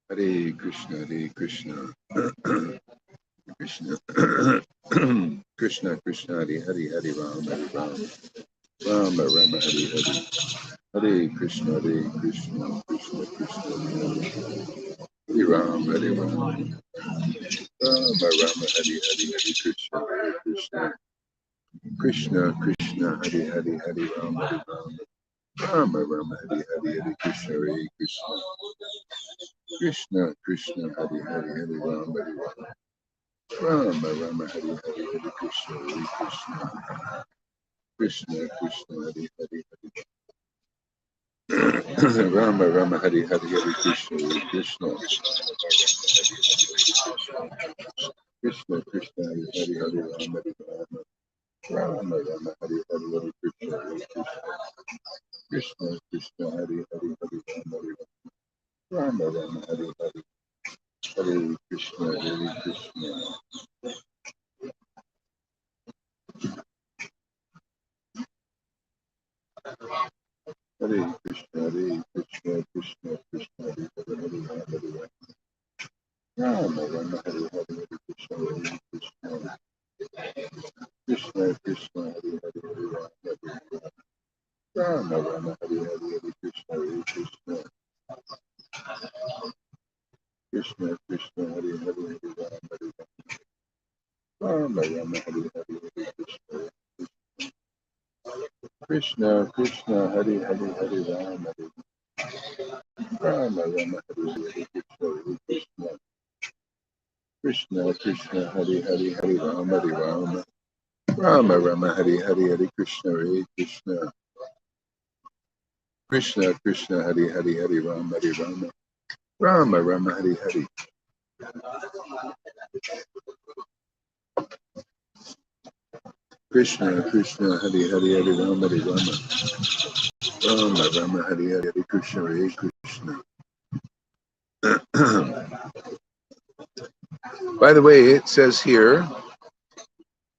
Hare Krishna, Hare Krishna, Krishna, Krishna, Krishna, Hare Hare, Hare Ram, Hare Ram, Rama, Rama, Hare Hare, Hare Krishna, Krishna, Krishna, Hare Hare, Hare Ram, Hare Ram, Rama, Rama, Hare Hare, Hare Krishna, Krishna, Krishna, Krishna, Hare Hare, Hare Ram, Hare Ram, Rama, Rama, Hare Hare, Hare Krishna, Krishna, Krishna, Krishna, Hare Hare, Hare Ram, Hare Ram, Rama, Rama, Hare Hare, Hare Krishna, Krishna, Krishna, Hare Hare, Hare Rama, Rama, Hare Hare, Hare Krishna, Krishna, Krishna, Krishna, Hare Hare, Hare Rama, Hare Rama, Rama, Rama, Hare Hare, Hare Krishna, Krishna, Krishna, Hare Hare, Hare Rama, Rama, Rama, Hare Hare, Hare Krishna, Hare Krishna. Hare Krishna, Krishna, Krishna, Hare Hare, Hare Rama, Rama, Hare Hare, Hare Krishna, Krishna, Krishna, Hare Hare, Hare Rama, Rama, Hare Hare, Hare Krishna, Krishna, Krishna, Hare Hare, Hare Rama, Rama, Hare Hare, Hare Krishna, Krishna, Krishna, Hare Hare, Hare Rama, Rama, Rama, Hare Hare, Krishna, Krishna, Krishna, Hare Hare, Hare Rama, Rama, Rama, Hare Hare, Hare Krishna, Krishna, Krishna, Hare Hare, Hare Rama, Rama, Rama, Hare Hare. Krishna, Krishna, Hare Hare, Hare Rama, Rama, Rama, Hare Hare, Hare Krishna, Krishna. By the way, it says here,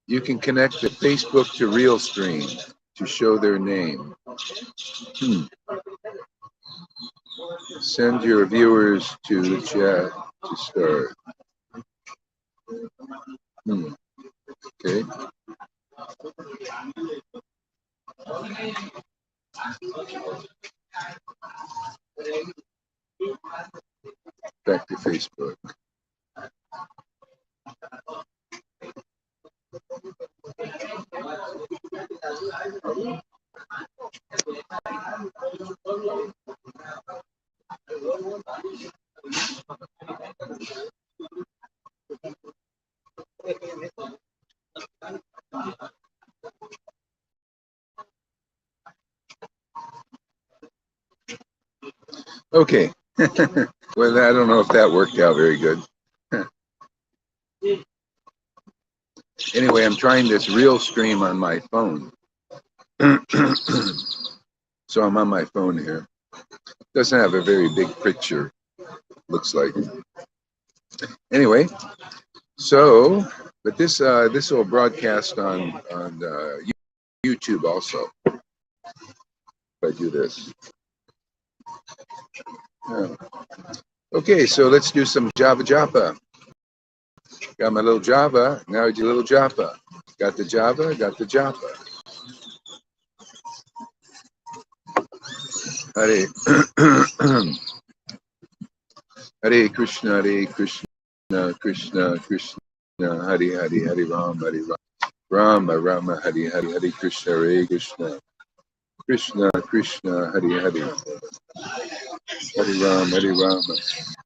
you can connect the Facebook to Real Stream to show their name. Send your viewers to the chat to start. Okay. Back to Facebook. Okay. Well, I don't know if that worked out very good. Anyway, I'm trying this Real Stream on my phone. So I'm on my phone here. Doesn't have a very big picture, looks like. Anyway, so, but this will broadcast on YouTube also. If I do this. Okay, so let's do some Java Japa. Got my little Java, now I do a little Japa. Got the Java, got the Japa. Hare Hare Krishna, Krishna, Krishna, Hare Hare, Hare Rama, Rama, Rama, Hare Hare, Hare Krishna, Krishna, Krishna, Krishna, Hare Hare, Hare Rama,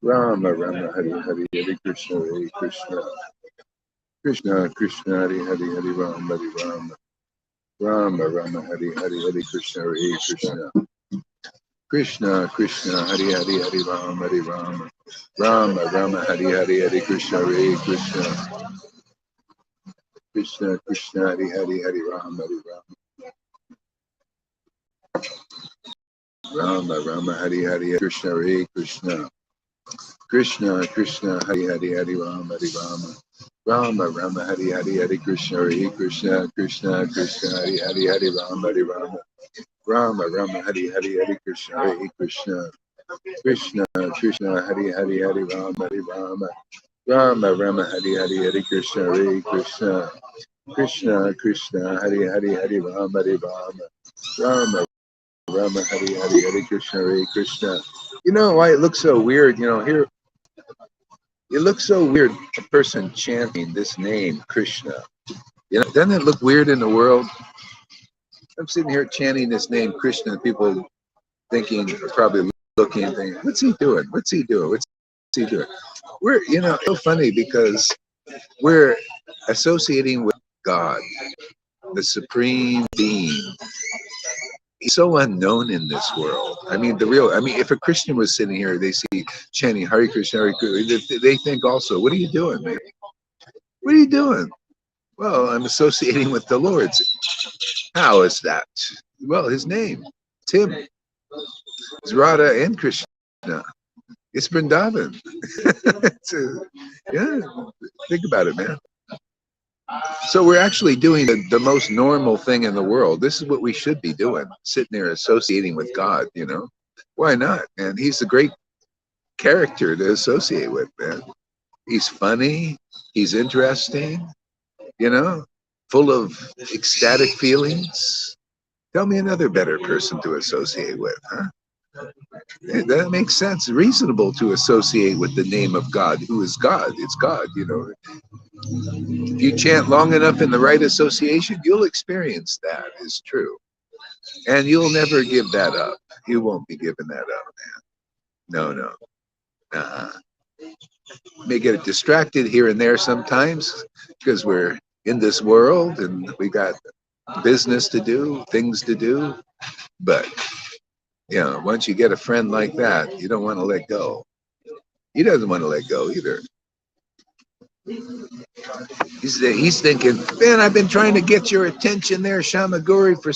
Rama, Rama, Hare Hare, Hare Krishna, Krishna, Krishna, Krishna, Hare Hare, Hare Rama, Rama, Rama, Hare Hare, Hare Krishna, Krishna, Krishna, Krishna, Hare Hare, Hare Rama, Rama, Rama, Hare Hare, Hare Krishna, Krishna, Krishna, Krishna, Hare Hare, Hare Rama, Rama, Rama, Hare Hare, Krishna, Krishna, Krishna, Krishna, Hare Hare, Hare Rama, Rama, Rama, Hare Hare, Hare Krishna, Krishna, Krishna, Krishna, Hare Hare, Hare Rama, Rama, Rama, Hare Hare, Hare Krishna, Krishna, Krishna, Krishna, Hari Hari, Hari Rama, Rama Rama, Hari Hari, Hari Krishna, Hare Krishna, Krishna Krishna, Hari Hari, Hari Rama, Rama Rama, Hari Hari, Hari Krishna, Hare Krishna. You know why it looks so weird? You know, here it looks so weird. A person chanting this name, Krishna. You know, doesn't it look weird in the world? I'm sitting here chanting this name, Krishna, and people thinking, probably looking and thinking, what's he doing? What's he doing? What's he doing? We're, you know, so funny because we're associating with God, the supreme being. He's so unknown in this world. I mean, if a Christian was sitting here, they see chanting Hare Krishna, Hare Krishna, they think also, what are you doing, man? What are you doing? Well, I'm associating with the Lord. How is that? Well, his name, it's him. It's Radha and Krishna. It's Vrindavan. Yeah, think about it, man. So we're actually doing the most normal thing in the world. This is what we should be doing, sitting there associating with God, you know? Why not, man? He's a great character to associate with, man. He's funny. He's interesting, you know, full of ecstatic feelings. Tell me another better person to associate with, huh? That makes sense. Reasonable to associate with the name of God. Who is God? It's God, you know. If you chant long enough in the right association, you'll experience that is true. And you'll never give that up. You won't be giving that up, man. No. May get distracted here and there sometimes because we're in this world and we got business to do, things to do. But, you know, once you get a friend like that, you don't want to let go. He doesn't want to let go either. He's thinking, man, I've been trying to get your attention there, Shamaguri, for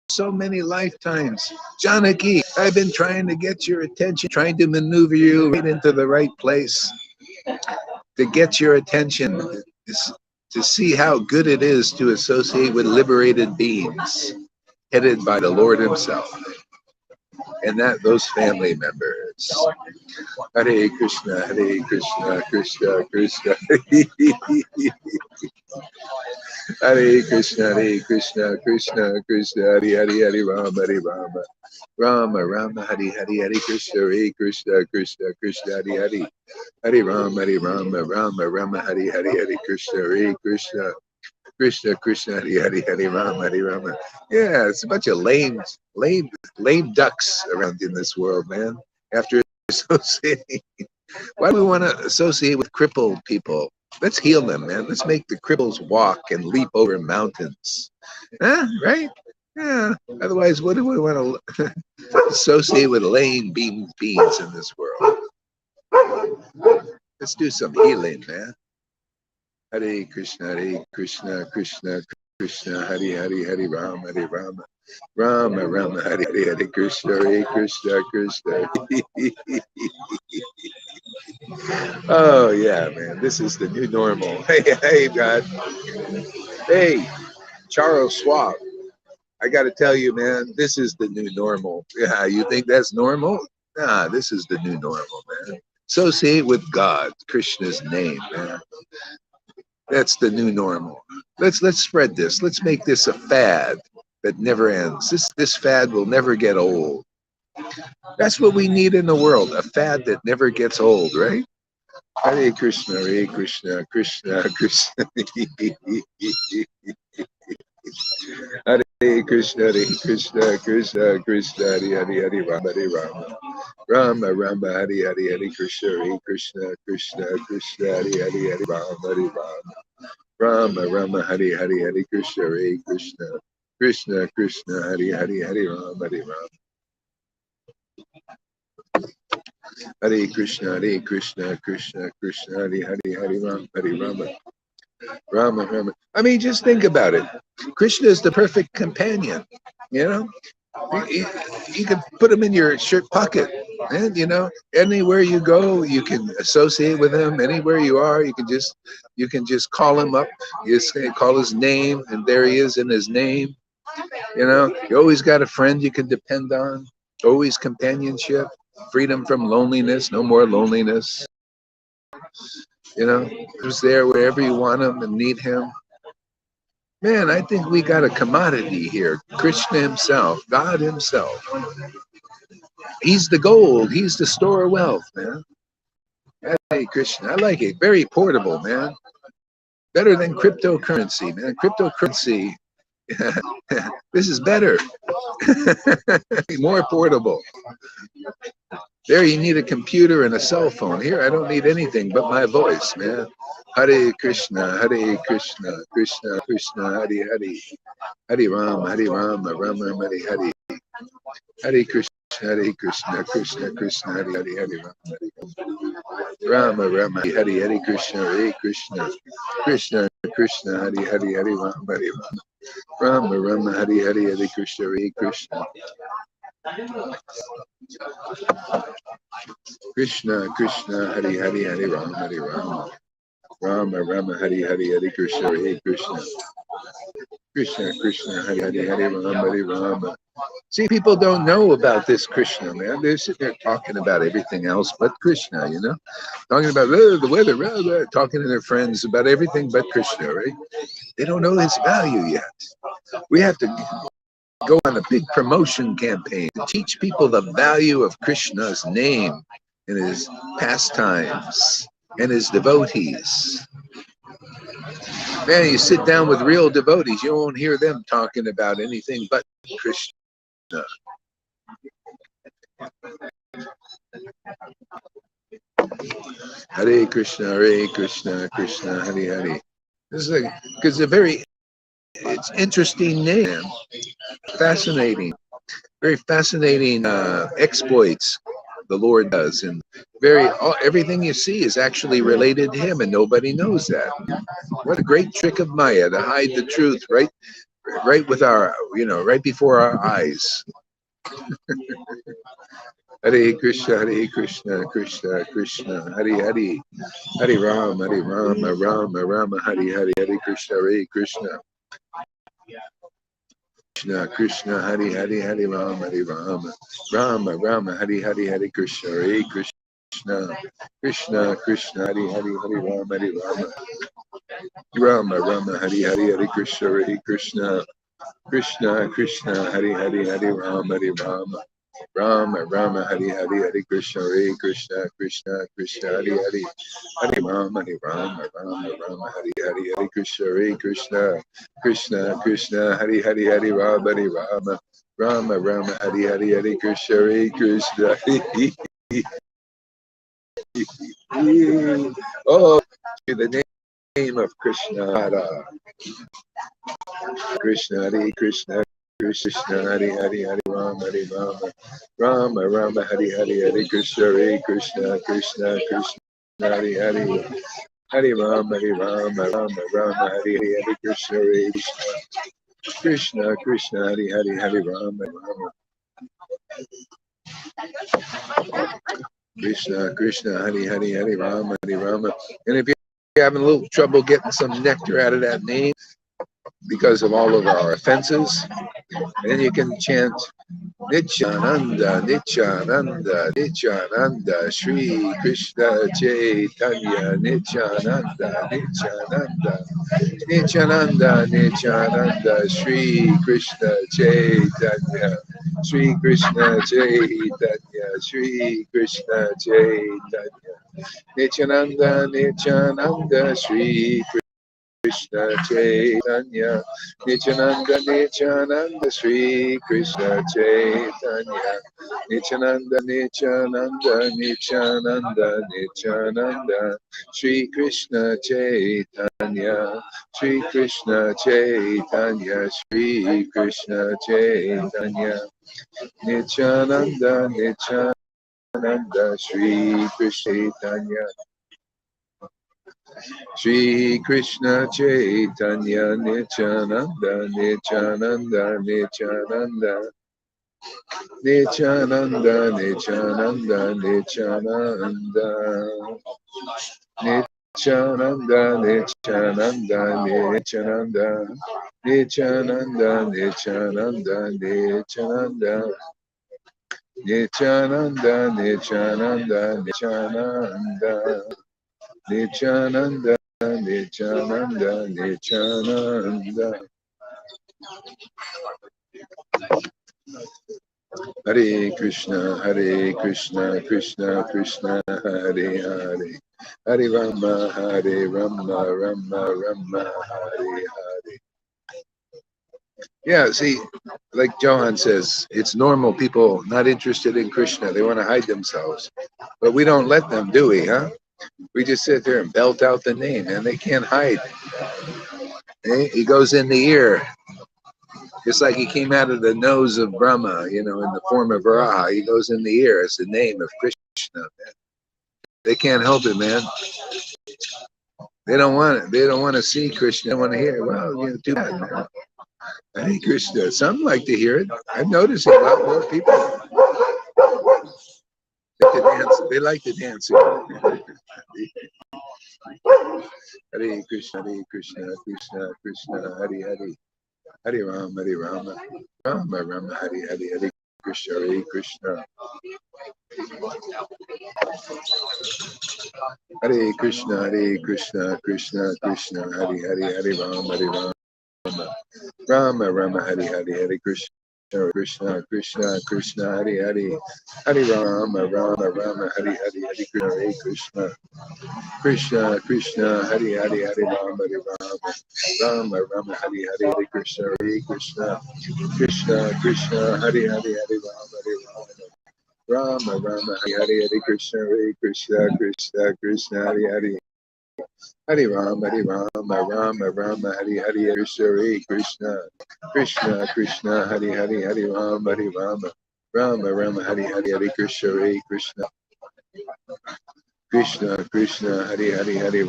so many lifetimes. Janaki, I've been trying to get your attention, trying to maneuver you right into the right place to get your attention, to see how good it is to associate with liberated beings headed by the Lord himself. And that those family members. Hare Krishna, Krishna Krishna, Hare Krishna, Krishna Krishna, Hare Rama, Rama, Hare Krishna, Krishna Krishna, Hare Rama, Hare Krishna, Krishna, Hare Rama. Yeah, it's a bunch of lame ducks around in this world, man. After associating, why do we want to associate with crippled people? Let's heal them, man. Let's make the cripples walk and leap over mountains. Huh? Right? Yeah. Otherwise, what do we want to associate with lame beings in this world? Let's do some healing, man. Hare Krishna, Krishna Krishna, Hare Rama, Rama, Hare Krishna, Krishna. Oh yeah, man, this is the new normal. Hey, God. Hey, Charles Schwab. I got to tell you, man, this is the new normal. Yeah, you think that's normal? Nah, this is the new normal, man. Associate with God, Krishna's name, man. That's the new normal. Let's spread this. Let's make this a fad that never ends. This fad will never get old. That's what we need in the world, a fad that never gets old, right? Hare Krishna, Krishna Krishna. Hare Krishna, Krishna Krishna, Hare Rama, Hare Krishna, Krishna Hare Rama, Hare Krishna, Krishna Hare Rama. Hare Krishna, Krishna Krishna, Hare Rama. I mean, just think about it. Krishna is the perfect companion, you know? You can put him in your shirt pocket, and you know, anywhere you go, you can associate with him. Anywhere you are, you can just call him up. You just call his name, and there he is in his name. You know, you always got a friend you can depend on. Always companionship. freedom from loneliness, no more loneliness. You know, who's there wherever you want him and need him. Man, I think we got a commodity here. Krishna himself, God himself. He's the gold. He's the store of wealth, man. Hey, Krishna, I like it. Very portable, man. Better than cryptocurrency, man. Cryptocurrency. This is better. More portable. There you need a computer and a cell phone. Here I don't need anything but my voice, man. Hare Krishna, Krishna Krishna, Hare Hare. Hare Ram, Rama, Hare Hare. Hare Krishna, Krishna Krishna, Hare Hare, Rama, Hare Hare Krishna, Krishna Krishna, Hare Hare, Hare Rama, Hare Hare Krishna, Krishna, Hare Hare, Hare Rama, Rama, Hare Hare Krishna, Krishna, Hare Hare, Rama. See, people don't know about this Krishna, man. They're sitting there talking about everything else but Krishna, you know? Talking about the weather, talking to their friends about everything but Krishna, right? They don't know his value yet. We have to go on a big promotion campaign to teach people the value of Krishna's name and his pastimes and his devotees. Man, you sit down with real devotees, you won't hear them talking about anything but Krishna. Hare Krishna, Krishna, Hare Hare. This is because it's interesting name, fascinating, very fascinating exploits the Lord does, and everything you see is actually related to him, and nobody knows that. What a great trick of Maya to hide the truth right with our, right before our eyes. Hare Krishna, Krishna Krishna, Hare Hare, Hare Rama, Rama, Hare Hare, Hare Krishna, Krishna Hare Hare, Hare Rama, Rama, Hare Hare, Hare Krishna, Krishna Hare Hare, Hare Rama, Hare Hare, Hare Krishna, Krishna Hare Hare, Hare Rama, Rama, Hare Hare, Hare Krishna, Krishna Hare Hare, Hare Rama, Rama, Hare Hare, Hare Krishna, Krishna Hare Hare, Hare Rama, Rama, Hare Hare, Hare Krishna, Oh, the name of Krishna, Krishna Hare Krishna, Krishna Hare Hare, Hare Rama, Hare Hare, Hare Krishna, Krishna Hare Hare, Hare Rama, Rama, Hare Hare, Hare Krishna, Krishna Hare Hare, Hare Rama, Krishna Hare Hare, Hare Rama, And if you're having a little trouble getting some nectar out of that name because of all of our offenses, then you can chant Nityananda, Nityananda, Nityananda, Shri Krishna Chaitanya, Nityananda, Nityananda, Nityananda, Nityananda, Shri Krishna Chaitanya, Shri Krishna Chaitanya, Shri Krishna Chaitanya, Nityananda, Nityananda, Shri Krishna Chaitanya, Nityananda, Shri Krishna Chaitanya, Nityananda, Shri Krishna Chaitanya, Shri Krishna Chaitanya, Shri Krishna Chaitanya, Nityananda, Shri Krishna Chaitanya, Shri Krishna Chaitanya, Nityananda, Nityananda, Nityananda, Nityananda, Nityananda, Nityananda, Nityananda, Nityananda, Nityananda, Nityananda, Nityananda, Nityananda, Nityananda, Nityananda, Nityananda, Nityananda, Nityananda, Nityananda. Hare Krishna, Hare Krishna, Krishna Krishna, Hare Hare, Hare Rama, Hare Rama, Rama Rama, Hare Hare. Yeah, see, like Johan says, it's normal. People not interested in Krishna, they want to hide themselves. But we don't let them, do we, huh? We just sit there and belt out the name, and they can't hide. Eh? He goes in the ear. Just like he came out of the nose of Brahma, in the form of Varaha. He goes in the ear. It's the name of Krishna. They can't help it, man. They don't want it. They don't want to see Krishna. They don't want to hear it. Well, too bad, man. Hare Krishna. Some like to hear it. I've noticed it. A lot more people like to dance. They like to dance. Hare Krishna, Hare Krishna, Krishna Krishna, Hare Hare, Hare Rama, Rama Rama, Hare Hare, Hare Krishna, Hare Krishna. Hare Krishna, Hare Krishna, Krishna Krishna, Hare Hare, Hare Rama, Rama Rama, Hare Hare, Hare Krishna. Krishna Krishna Krishna, Hare Hare, Hare Rama, Rama Hare Hare, Hare Krishna, Hare Krishna, Krishna Hare Hare, Hare Rama, Rama Hare Hare, Hare Krishna, Krishna Krishna Hare Hare, Hare Rama, Rama Hare Hare, Hare Krishna, Krishna Krishna Hare Hare, Hare Rama, Rama Hare Hare, Krishna, Krishna Hare Hare, Hare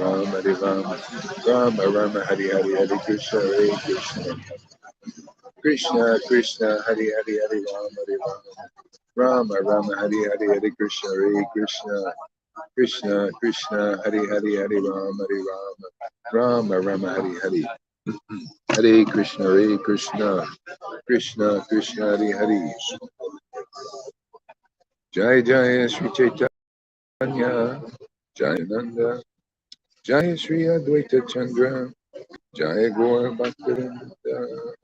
Rama, Rama Hare Hare, Hare Krishna, Krishna Hare Hare, Hare Rama Hare Hare, Hare Krishna, Krishna Hare Hare, Hare Rama Hare Hare, Hare Krishna, Krishna Hare Hare, Hare Rama Hare Hare. Hare Krishna, Krishna Krishna Hare Hare. Jai Jai Sri Chaitanya, Jai Nanda, Jai Sri Advaita Chandra, Jai Gaur Bhaktivinoda.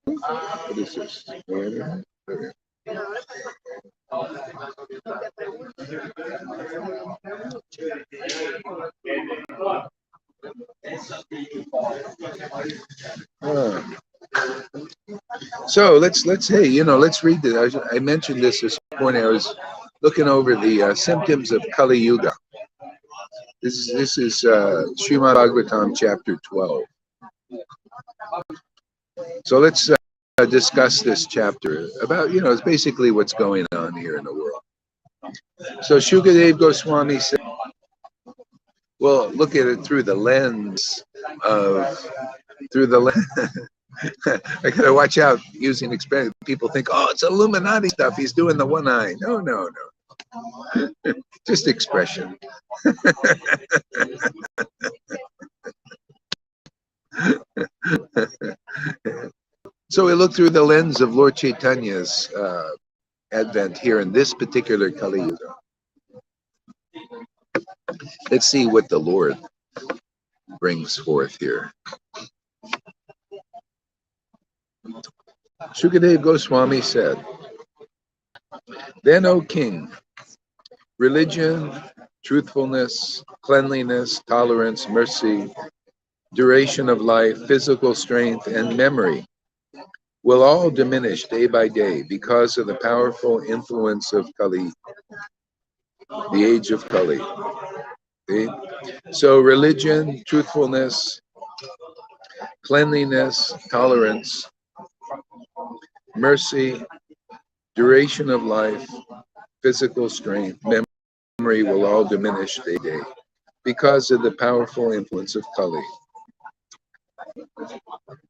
What is this? So let's let's read this. I mentioned this morning. I was looking over the symptoms of Kali Yuga. This is Srimad Bhagavatam chapter 12. So let's discuss this chapter about it's basically what's going on here in the world. So Shukadev Goswami said, well, look at it through the lens. I gotta watch out using experience. People think, oh, it's Illuminati stuff. He's doing the one eye. No. Just expression. So we look through the lens of Lord Chaitanya's advent here in this particular Kali Yuga. Let's see what the Lord brings forth here. Shukadev Goswami said, then, O king, religion, truthfulness, cleanliness, tolerance, mercy, duration of life, physical strength, and memory will all diminish day by day because of the powerful influence of Kali, the age of Kali. Okay? So religion, truthfulness, cleanliness, tolerance, mercy, duration of life, physical strength, memory will all diminish day by day because of the powerful influence of Kali.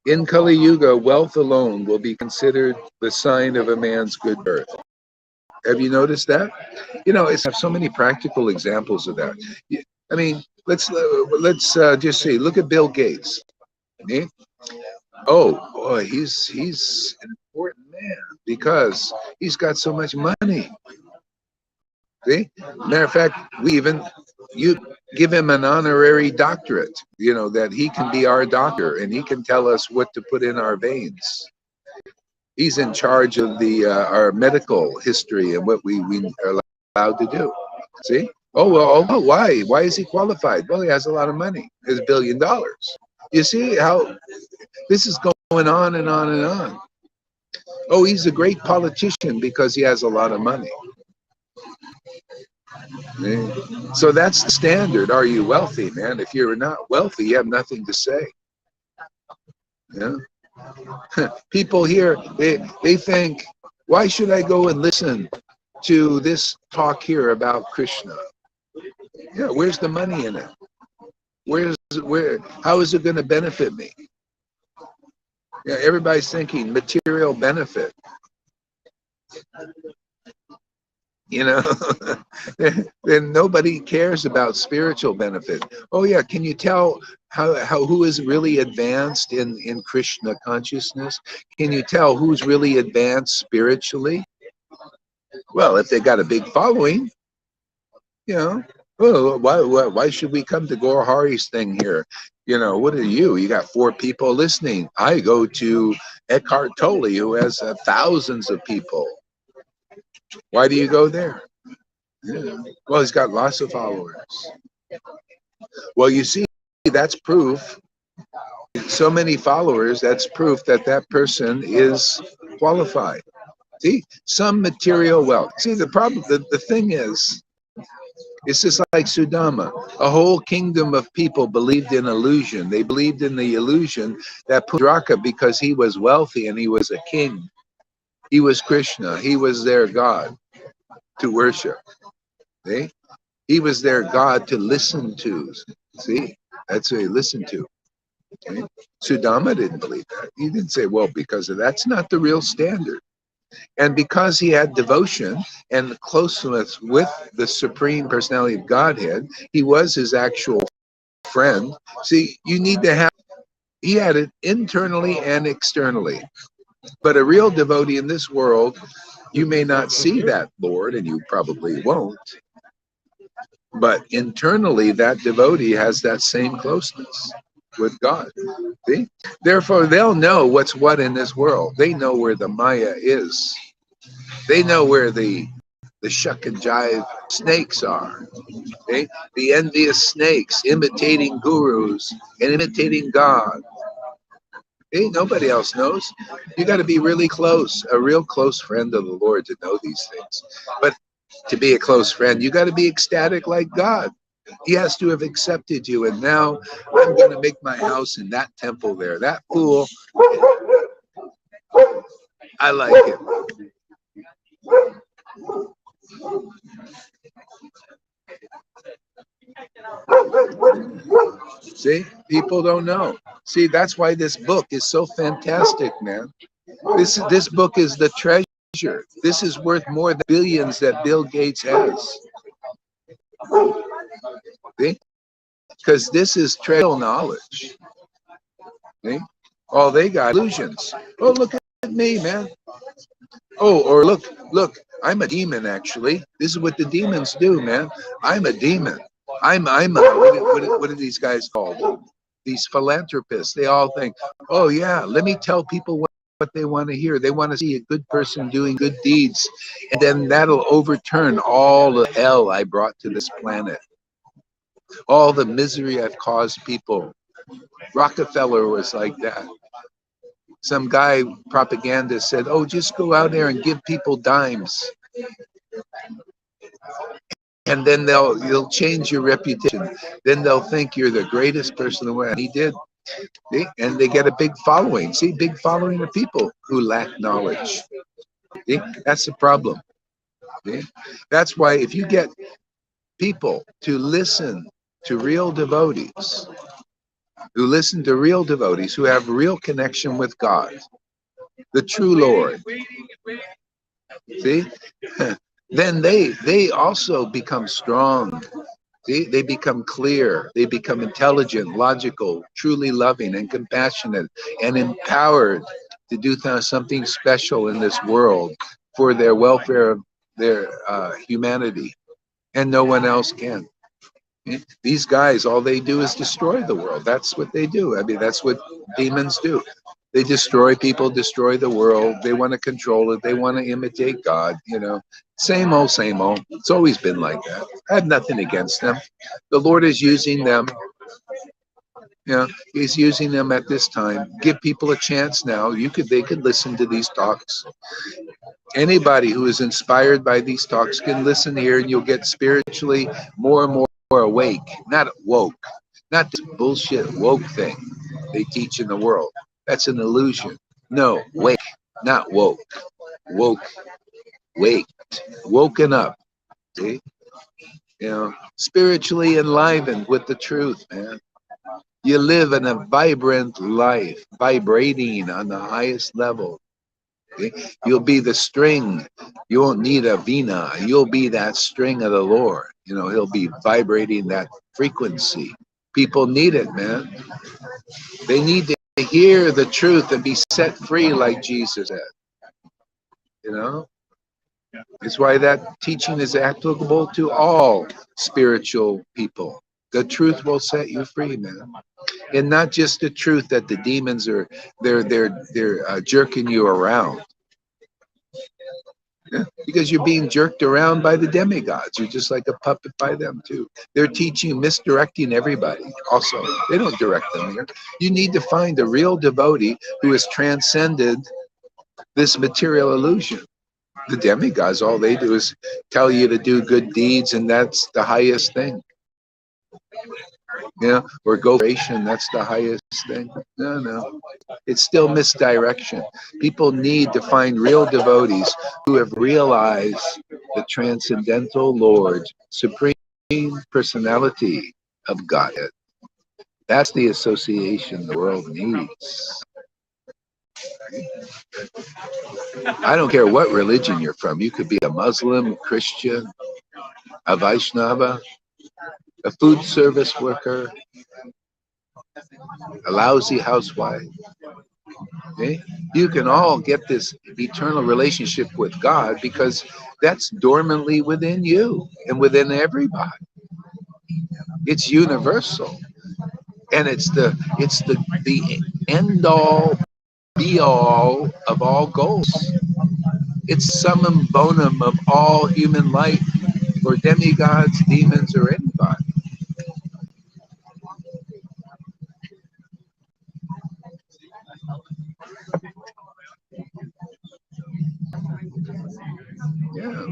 In Kali Yuga, wealth alone will be considered the sign of a man's good birth. Have you noticed that? It's so many practical examples of that. I mean, let's just see. Look at Bill Gates. Okay? Oh boy, he's an important man because he's got so much money. See, matter of fact, we even you give him an honorary doctorate. You know that he can be our doctor and he can tell us what to put in our veins. He's in charge of the our medical history and what we are allowed to do. See? Oh well. Oh, why? Why is he qualified? Well, he has a lot of money. There's $1 billion. You see how this is going on and on and on. Oh, he's a great politician because he has a lot of money. Yeah. So that's the standard. Are you wealthy, man? If you're not wealthy, you have nothing to say. Yeah. People here, they think, why should I go and listen to this talk here about Krishna? Yeah, where's the money in it? Where? How is it going to benefit me? Yeah, everybody's thinking material benefit. You know, then nobody cares about spiritual benefit. Oh yeah, can you tell how who is really advanced in Krishna consciousness? Can you tell who's really advanced spiritually? Well, if they got a big following, you know, well, why should we come to Gaur Hari's thing here? You know, what are you? You got 4 people listening. I go to Eckhart Tolle, who has thousands of people. Why do you go there? Yeah. Well, he's got lots of followers. Well, you see, that's proof. So many followers, that's proof that that person is qualified. See, some material wealth. See, the problem, the thing is, it's just like Sudama. A whole kingdom of people believed in illusion. They believed in the illusion that Pundraka, because he was wealthy and he was a king, he was Krishna, he was their God to worship. See? He was their God to listen to. See? That's what he listened to. Okay? Sudama didn't believe that. He didn't say, well, because of that's not the real standard. And because he had devotion and closeness with the Supreme Personality of Godhead, he was his actual friend. See, you need to have, he had it internally and externally. But a real devotee in this world, you may not see that Lord, and you probably won't. But internally, that devotee has that same closeness with God. See? Therefore, they'll know what's what in this world. They know where the Maya is. They know where the shuck and jive snakes are. Okay? The envious snakes imitating gurus and imitating God. Hey, nobody else knows. You got to be really close, a real close friend of the Lord to know these things. But to be a close friend, you got to be ecstatic like God. He has to have accepted you. And now I'm going to make my house in that temple there. That fool, I like him. See, people don't know. See, that's why this book is so fantastic, man. This book is the treasure. This is worth more than billions that Bill Gates has. See? Because this is trail knowledge. See? All they got illusions. Oh, look at me, man. Oh, or look, I'm a demon actually. This is what the demons do, man. I'm a demon. I'm a, what are these guys called? These philanthropists. They all think, oh yeah, let me tell people what they want to hear. They want to see a good person doing good deeds, and then that'll overturn all the hell I brought to this planet, all the misery I've caused people. Rockefeller was like that. Some guy propaganda said, oh, just go out there and give people dimes, and then you'll change your reputation. Then they'll think you're the greatest person in the world. And he did. See? And they get a big following. See, big following of people who lack knowledge. See? That's the problem. See? That's why if you get people to listen to real devotees, who have real connection with God, the true Lord, see, then they also become strong. They become clear. They become intelligent, logical, truly loving and compassionate and empowered to do something special in this world for their welfare of their humanity. And no one else can. These guys, all they do is destroy the world. That's what they do. I mean, that's what demons do. They destroy people, destroy the world. They want to control it. They want to imitate God, you know. Same old, same old. It's always been like that. I have nothing against them. The Lord is using them. You know, He's using them at this time. Give people a chance now. They could listen to these talks. Anybody who is inspired by these talks can listen here, and you'll get spiritually more and more awake, not woke, not this bullshit woke thing they teach in the world. That's an illusion. No, wake, not woke. Woke, waked, woken up. See, spiritually enlivened with the truth, man. You live in a vibrant life, vibrating on the highest level. Okay? You'll be the string. You won't need a vina. You'll be that string of the Lord. He'll be vibrating that frequency. People need it, man. They need to hear the truth and be set free like Jesus said. It's why that teaching is applicable to all spiritual people. The truth will set you free, man. And not just the truth that the demons they're jerking you around. Yeah, because you're being jerked around by the demigods. You're just like a puppet by them too. They're teaching, misdirecting everybody. Also, they don't direct them here. You need to find a real devotee who has transcended this material illusion. The demigods, all they do is tell you to do good deeds, and that's the highest thing. Or go that's the highest thing. No. It's still misdirection. People need to find real devotees who have realized the transcendental Lord, Supreme Personality of Godhead. That's the association the world needs. I don't care what religion you're from. You could be a Muslim, Christian, a Vaishnava, a food service worker, a lousy housewife. Okay? You can all get this eternal relationship with God because that's dormantly within you and within everybody. It's universal, and it's the end all, be all of all goals. It's summum bonum of all human life, for demigods, demons, or anybody. Yeah.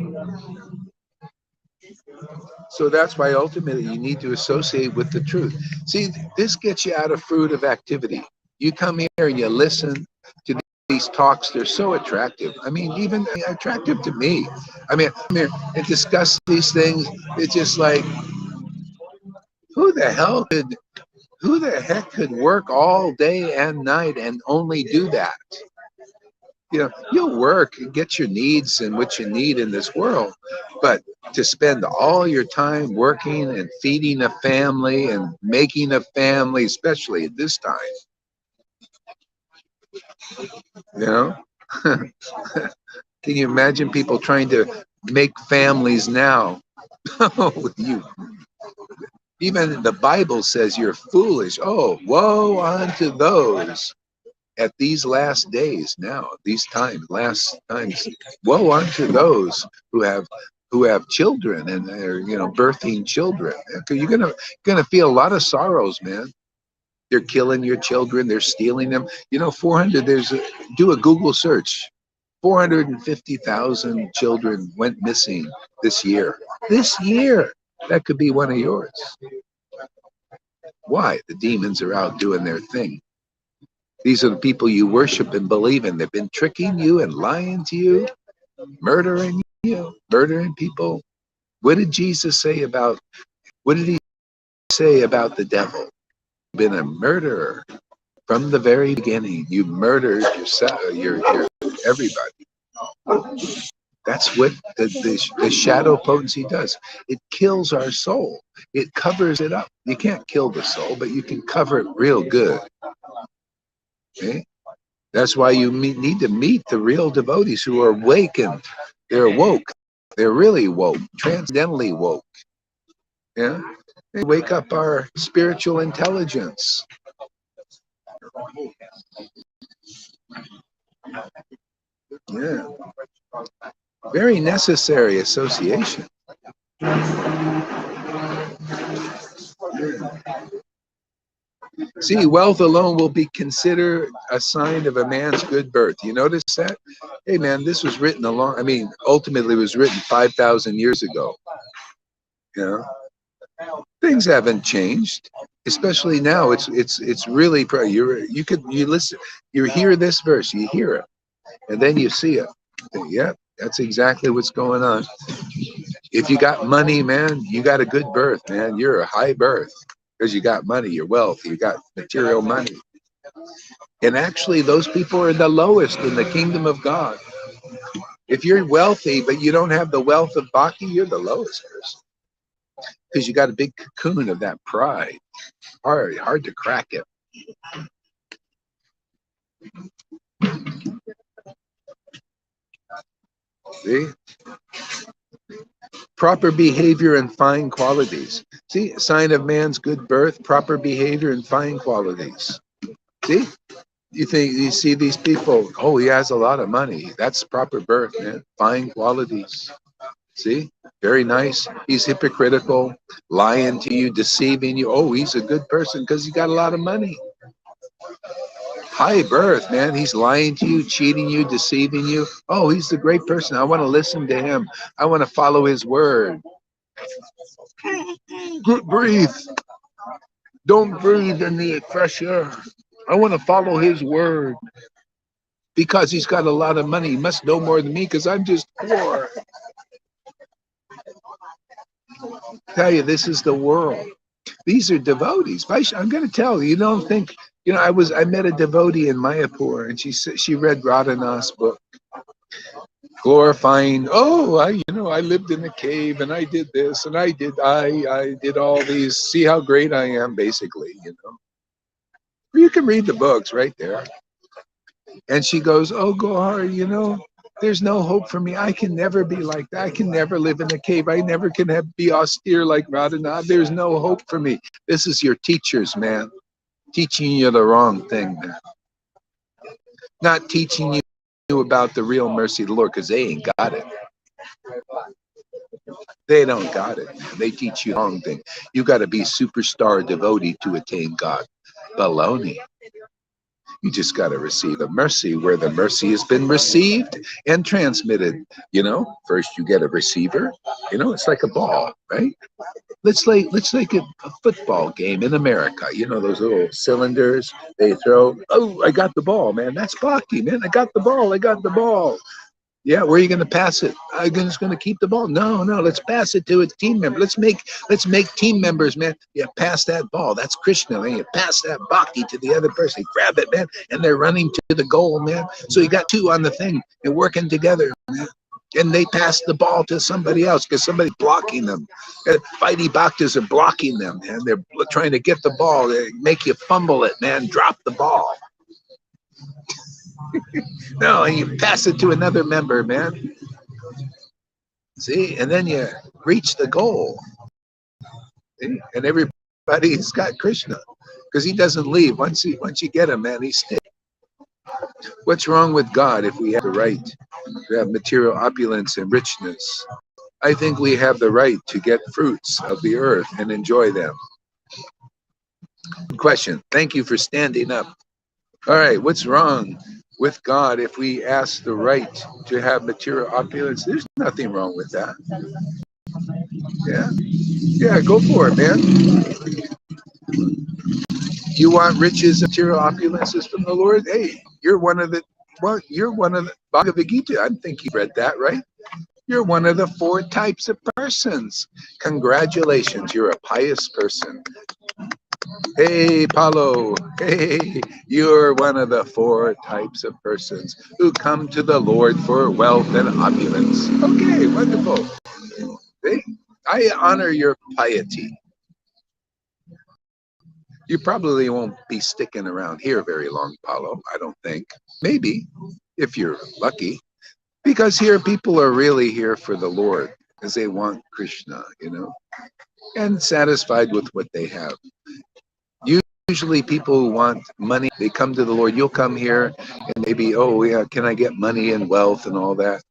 So that's why ultimately you need to associate with the truth. See, this gets you out of fruitive activity. You come here and you listen to these talks. They're so attractive. I mean, even attractive to me. I mean, come here and discuss these things. It's just like, who the heck could work all day and night and only do that? You'll work and get your needs and what you need in this world, but to spend all your time working and feeding a family and making a family, especially at this time, can you imagine people trying to make families now? Even the Bible says you're foolish. Oh, woe unto those at these last days now, last times, woe unto those who have children and they're birthing children. You're gonna feel a lot of sorrows, man. They're killing your children, they're stealing them. 400. Do a Google search. 450,000 children went missing this year. This year, that could be one of yours. Why? The demons are out doing their thing. These are the people you worship and believe in. They've been tricking you and lying to you, murdering people. What did Jesus say about? What did he say about the devil? Been a murderer from the very beginning. You murdered yourself, your everybody. That's what the shadow potency does. It kills our soul. It covers it up. You can't kill the soul, but you can cover it real good. Okay? That's why you need to meet the real devotees who are awakened. They're woke. They're really woke, transcendently woke. Yeah? They wake up our spiritual intelligence. Yeah. Very necessary association. See, wealth alone will be considered a sign of a man's good birth. You notice that? Hey, man, this was written ultimately it was written 5,000 years ago. You know, things haven't changed, especially now. It's really you listen, you hear this verse, you hear it, and then you see it. Yeah, that's exactly what's going on. If you got money, man, you got a good birth, man. You're a high birth because you got money, your wealth, you got material money. And actually, those people are the lowest in the kingdom of God. If you're wealthy, but you don't have the wealth of bhakti, you're the lowest person because you got a big cocoon of that pride. Hard to crack it. See? Proper behavior and fine qualities. See, a sign of man's good birth, proper behavior and fine qualities. See? You see these people, oh, he has a lot of money. That's proper birth, man. Fine qualities. See? Very nice. He's hypocritical, lying to you, deceiving you. Oh, he's a good person because he got a lot of money. High birth, man. He's lying to you, cheating you, deceiving you. Oh, he's a great person. I want to listen to him. I want to follow his word. Breathe. Don't breathe in the fresh air. I want to follow his word. Because he's got a lot of money. He must know more than me because I'm just poor. Tell you, this is the world. These are devotees. I'm going to tell you, you don't think, I met a devotee in Mayapur and she read Radhanath's book, glorifying, I lived in a cave and I did this and I did all these, see how great I am, basically, You can read the books right there. And she goes, oh, Gohar, there's no hope for me. I can never be like that. I can never live in a cave. I never can be austere like Radhanath. There's no hope for me. This is your teachers, man. Teaching you the wrong thing, man. Not teaching you about the real mercy of the Lord because they ain't got it. They don't got it. They teach you the wrong thing. You got to be superstar devotee to attain God. Baloney. You just got to receive the mercy where the mercy has been received and transmitted. First you get a receiver. It's like a ball, right? Let's take a football game in America. Those little cylinders they throw. Oh, I got the ball, man. That's bhakti, man. I got the ball. Yeah, where are you going to pass it? I'm just going to keep the ball. No, let's pass it to a team member. Let's make team members, man. Yeah, pass that ball. That's Krishna, man. You pass that bhakti to the other person. Grab it, man, and they're running to the goal, man. So you got two on the thing. They're working together, man. And they pass the ball to somebody else because somebody's blocking them. Fighty bhaktas are blocking them, man. They're trying to get the ball. They make you fumble it, man. Drop the ball. No, and you pass it to another member, man. See, and then you reach the goal. See? And everybody's got Krishna because he doesn't leave. Once you get him, man, he stays. What's wrong with God if we have the right to have material opulence and richness? I think we have the right to get fruits of the earth and enjoy them. Good question. Thank you for standing up. All right, what's wrong with God if we ask the right to have material opulence? There's nothing wrong with that. Yeah, go for it, man. You want riches and material opulences from the Lord? Hey, you're one of the Bhagavad Gita. I think you read that, right? You're one of the 4 types of persons. Congratulations, you're a pious person. Hey, Paulo. Hey, you're one of the four types of persons who come to the Lord for wealth and opulence. Okay, wonderful. Hey, I honor your piety. You probably won't be sticking around here very long, Paulo, I don't think. Maybe, if you're lucky. Because here people are really here for the Lord, because they want Krishna, and satisfied with what they have. Usually people who want money, they come to the Lord. You'll come here and maybe, oh yeah, can I get money and wealth and all that?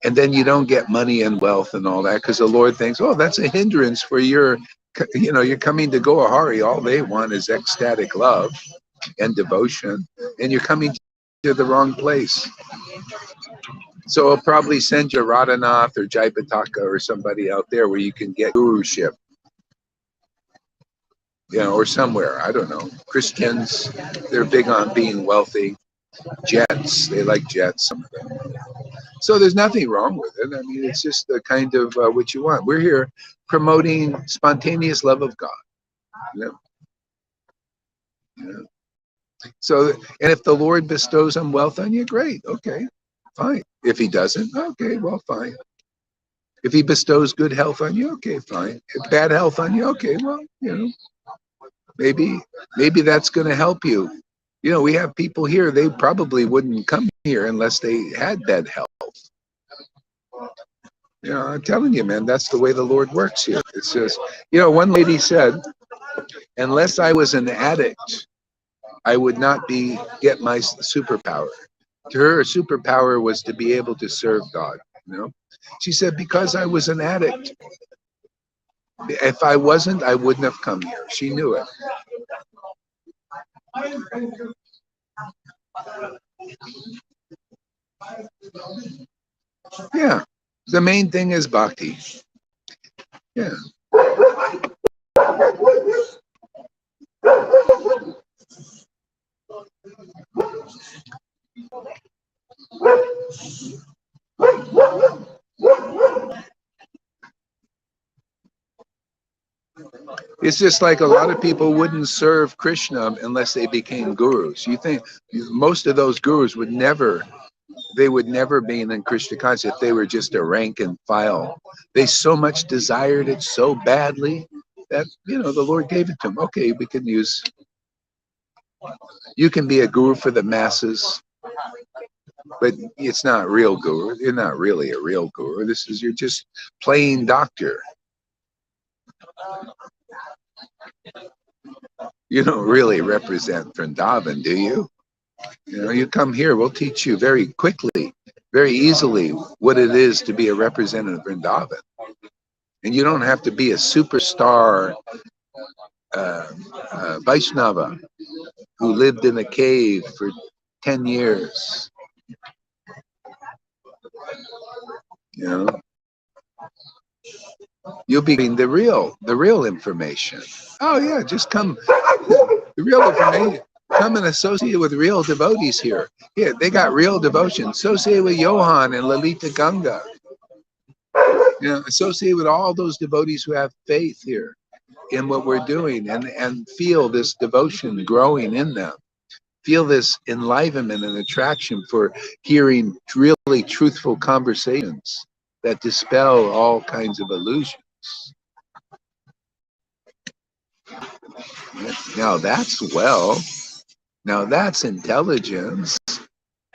And then you don't get money and wealth and all that because the Lord thinks, oh, that's a hindrance for you're coming to Goahari. All they want is ecstatic love and devotion, and you're coming to the wrong place. So I'll probably send you Radhanath or Jaipataka or somebody out there where you can get guruship, or somewhere. I don't know. Christians, they're big on being wealthy. Jets, they like jets, some of them. So there's nothing wrong with it. I mean, it's just the kind of what you want. We're here promoting spontaneous love of God. You know? Yeah. So, and if the Lord bestows some wealth on you, great. Okay, fine. If he doesn't, okay, well, fine. If he bestows good health on you, okay, fine. If bad health on you, okay, well, maybe that's going to help you. We have people here, they probably wouldn't come here unless they had bad health. I'm telling you, man, that's the way the Lord works here. It says, one lady said, unless I was an addict, I would not get my superpower. To her, superpower was to be able to serve God. She said, because I was an addict. If I wasn't, I wouldn't have come here. She knew it. Yeah. The main thing is bhakti. Yeah. It's just like a lot of people wouldn't serve Krishna unless they became gurus. You think most of those gurus would never be in Krishna consciousness if they were just a rank and file. They so much desired it so badly that the Lord gave it to them. Okay, you can be a guru for the masses, but it's not real guru. You're not really a real guru. You're just plain doctor. You don't really represent Vrindavan, do you? You come here, we'll teach you very quickly, very easily what it is to be a representative of Vrindavan. And you don't have to be a superstar Vaishnava who lived in a cave for 10 years. You'll be getting the real information. Oh yeah, just come. The real information. Come and associate with real devotees here. Yeah, they got real devotion. Associate with Johan and Lalita Ganga. Associate with all those devotees who have faith here in what we're doing and feel this devotion growing in them. Feel this enlivenment and attraction for hearing really truthful conversations that dispel all kinds of illusions. Now that's now that's intelligence.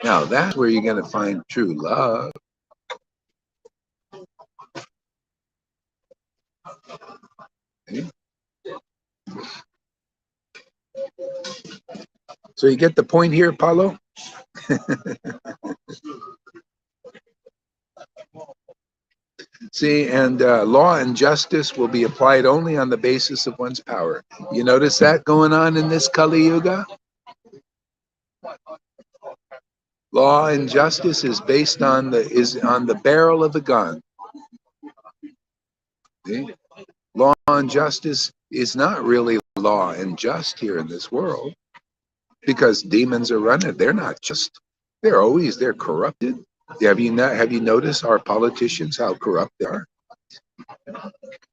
Now that's where you're going to find true love. Okay? So you get the point here, Paulo? See, and law and justice will be applied only on the basis of one's power. You notice that going on in this Kali Yuga? Law and justice is based on the barrel of the gun. See? Law and justice is not really law and just here in this world because demons are running. They're not just. They're corrupted. Have you noticed our politicians, how corrupt they are?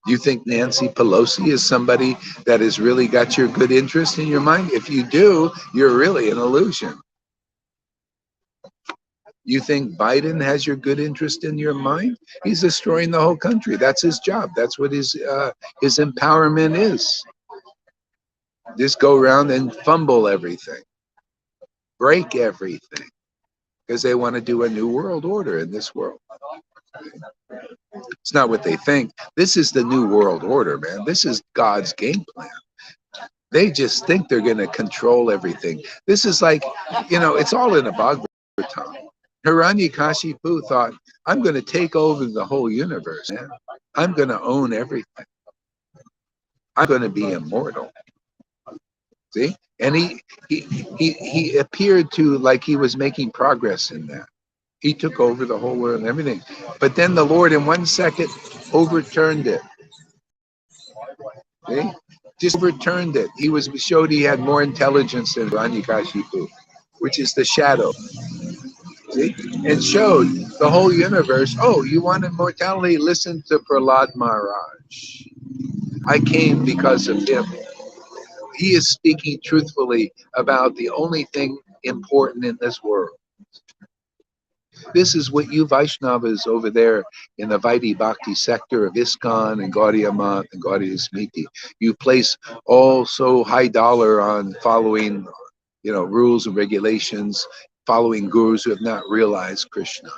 You think Nancy Pelosi is somebody that has really got your good interest in your mind? If you do, you're really an illusion. You think Biden has your good interest in your mind? He's destroying the whole country. That's his job. That's what his empowerment is. Just go around and fumble everything, break everything, because they want to do a new world order in this world. It's not what they think. This is the new world order, man. This is God's game plan. They just think they're going to control everything. This is like, it's all in a Bhagavatam. Hiranyakashipu thought, I'm going to take over the whole universe, man. I'm going to own everything. I'm going to be immortal. See? And he appeared to like he was making progress in that. He took over the whole world and everything. But then the Lord in 1 second overturned it. See? Just overturned it. He showed he had more intelligence than Hiranyakashipu, which is the shadow. See? And showed the whole universe, oh, you want immortality? Listen to Prahlad Maharaj. I came because of him. He is speaking truthfully about the only thing important in this world. This is what you Vaishnavas over there in the Vaidhi Bhakti sector of ISKCON and Gaudiya Math and Gaudiya Smriti, you place all so high dollar on following, rules and regulations, following gurus who have not realized Krishna.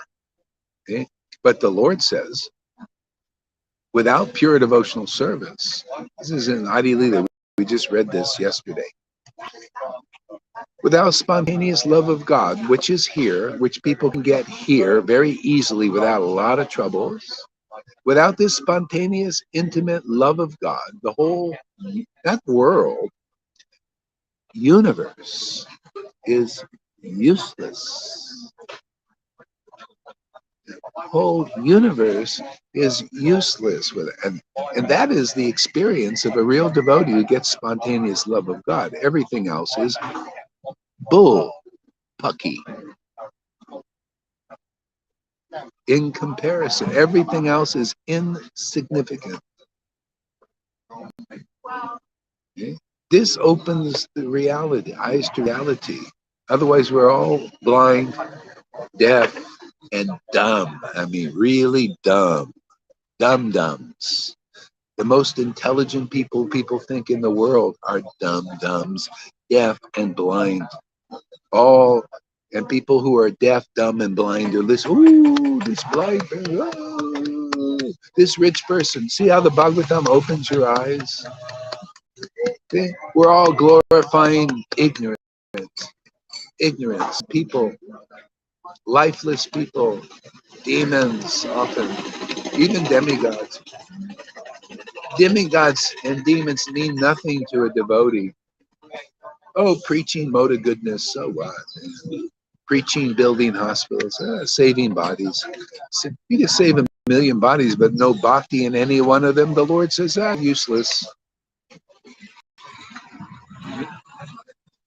Okay? But the Lord says, without pure devotional service, this is in Adi Lila, we just read this yesterday. Without spontaneous love of God, which is here, which people can get here very easily without a lot of troubles, without this spontaneous, intimate love of God, the whole, that world, universe is useless. The whole universe is useless with it. And that is the experience of a real devotee who gets spontaneous love of God. Everything else is bull pucky. In comparison, everything else is insignificant. Okay? This opens the reality, eyes to reality. Otherwise, we're all blind, deaf, and dumb. I mean, really dumb. Dum-dums. The most intelligent people think in the world are dum-dums, deaf and blind. And people who are deaf, dumb, and blind are listening. Ooh, this blind person. Oh, this rich person. See how the Bhagavatam opens your eyes? Okay? We're all glorifying ignorance. Ignorance. People, lifeless people, demons often, even demigods. Demigods and demons mean nothing to a devotee. Oh, preaching mode of goodness, so what? Preaching, building hospitals, saving bodies. You can save 1,000,000 bodies, but no bhakti in any one of them. The Lord says, useless.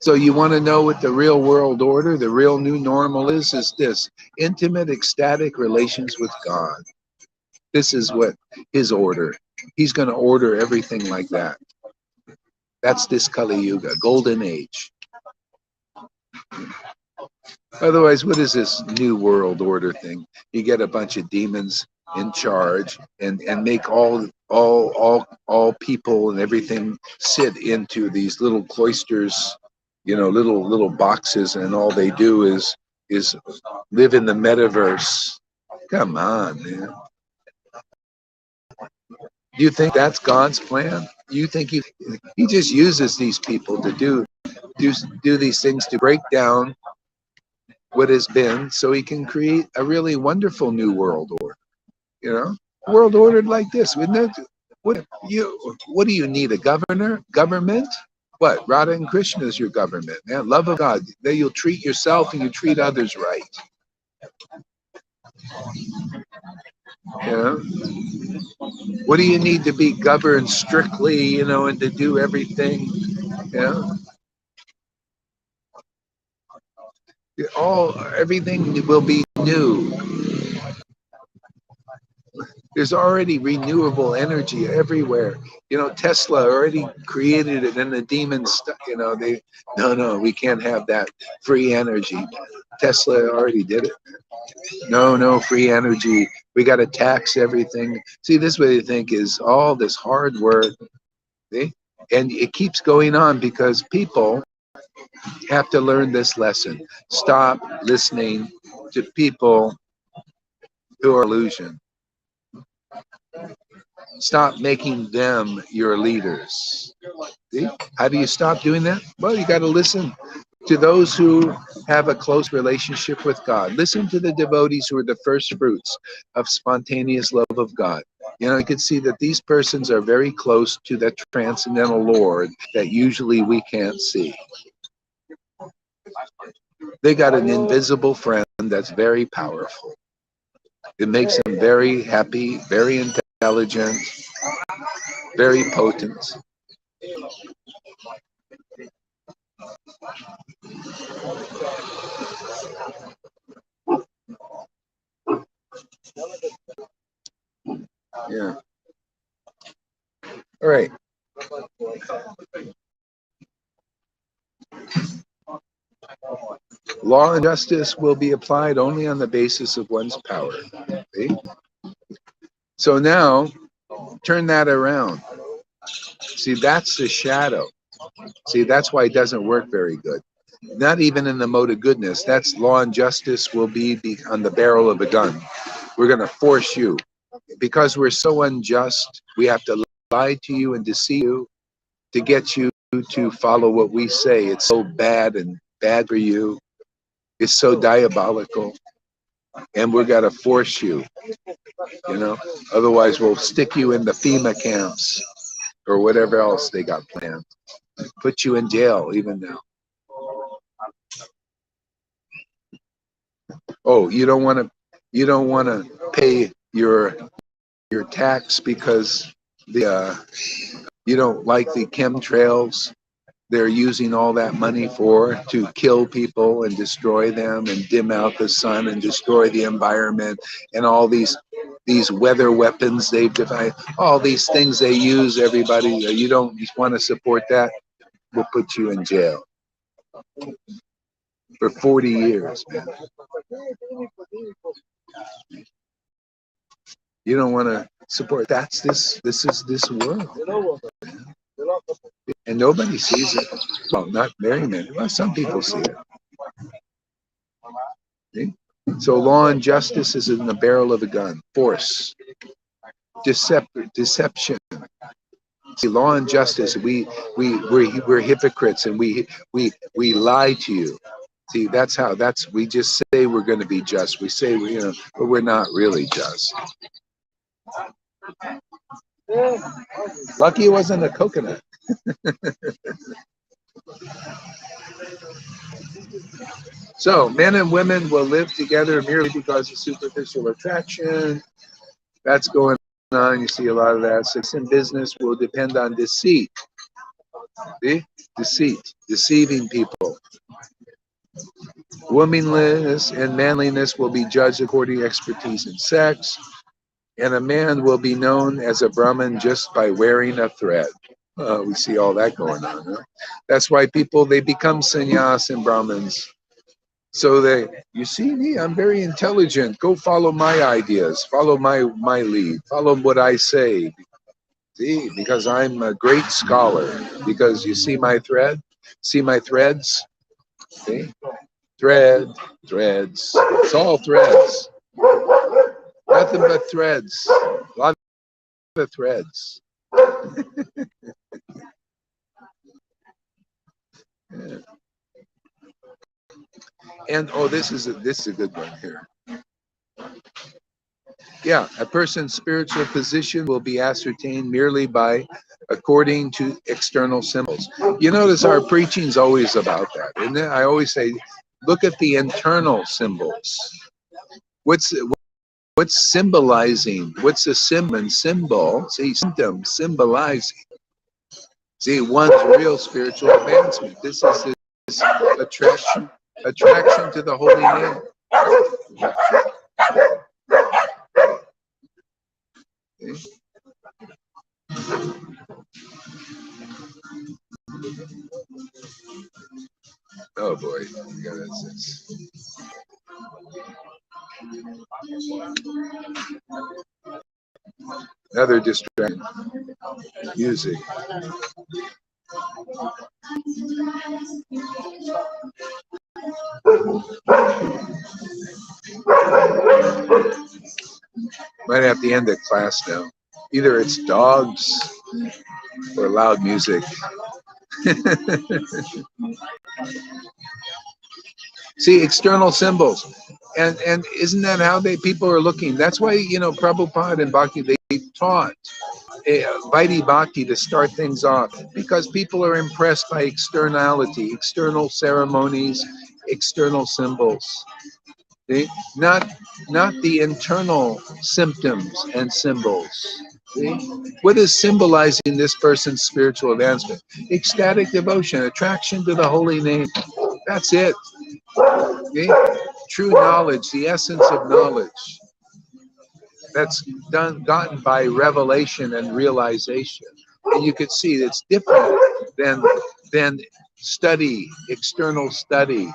So you want to know what the real world order, the real new normal is this: intimate, ecstatic relations with God. This is what his order. He's going to order everything like that. That's this Kali Yuga, golden age. Otherwise, what is this new world order thing? You get a bunch of demons in charge and make all people and everything sit into these little cloisters, little boxes, and all they do is live in the metaverse. Come on, man. Do you think that's God's plan? You think he just uses these people to do these things to break down what has been, so he can create a really wonderful new world order. World ordered like this. What do you need? A government? What? Radha and Krishna is your government. Man, love of God. Then you'll treat yourself and you treat others right. What do you need to be governed strictly, and to do everything? Everything will be new. There's already renewable energy everywhere. You know, Tesla already created it, and the demons, you know, they, no, we can't have that free energy. Tesla already did it. No, free energy. We got to tax everything. See, this way they think is all this hard work. See? And it keeps going on because people have to learn this lesson. Stop listening to people who are illusion. Stop making them your leaders. See? How do you stop doing that? Well, you got to listen to those who have a close relationship with God. Listen to the devotees who are the first fruits of spontaneous love of God. You know, you can see that these persons are very close to the transcendental Lord that usually we can't see. They got an invisible friend that's very powerful. It makes them very happy, very intelligent, very potent. Yeah. All right. Law and justice will be applied only on the basis of one's power. See? So now, turn that around. See, that's the shadow. See, that's why it doesn't work very good. Not even in the mode of goodness. That's law and justice will be on the barrel of a gun. We're going to force you. Because we're so unjust, we have to lie to you and deceive you to get you to follow what we say. It's so bad and bad for you. It's so diabolical. And we're going to force you, you know. Otherwise, we'll stick you in the FEMA camps or whatever else they got planned. Put you in jail even now. Oh, you don't want to pay your tax because the you don't like the chemtrails they're using all that money for to kill people and destroy them and dim out the sun and destroy the environment and all these weather weapons they've defined, all these things they use. Everybody, you don't want to support that, we'll put you in jail for 40 years, man. You don't want to support. This is this world. And nobody sees it. Well, not very many. Well, some people see it. See? So law and justice is in the barrel of a gun. Force, deception. See, law and justice. We're hypocrites, and we lie to you. See, we just say we're going to be just. We say but we're not really just. Lucky it wasn't a coconut. So men and women will live together merely because of superficial attraction. That's going on. You see a lot of that. Success in business will depend on deceit. See? Deceit, deceiving people. Womanliness and manliness will be judged according to expertise in sex. And a man will be known as a Brahmin just by wearing a thread. We see all that going on. Huh? That's why they become sannyas and Brahmins. So you see me, I'm very intelligent. Go follow my ideas. Follow my lead. Follow what I say. See, because I'm a great scholar. Because you see my thread? See my threads? See? Threads. It's all threads. Nothing but threads. A lot of threads. Yeah. And this is a good one here. Yeah, a person's spiritual position will be ascertained merely according to external symbols. You notice our preaching's always about that, isn't it? I always say, look at the internal symbols. What's symbolizing? What's a symbol? See, symptom symbolizing. See, one's real spiritual advancement. This is this attraction to the holy name. Oh boy, yeah, that's another distraction. Music. Might have to end the class now. Either it's dogs or loud music. See, external symbols. And isn't that how people are looking? That's why, Prabhupada and Bhakti, they taught Vaidhi Bhakti to start things off, because people are impressed by externality, external ceremonies, external symbols. See? Not the internal symptoms and symbols. See? What is symbolizing this person's spiritual advancement? Ecstatic devotion, attraction to the holy name. That's it. See? True knowledge, the essence of knowledge. That's gotten by revelation and realization. And you could see it's different than study, external study.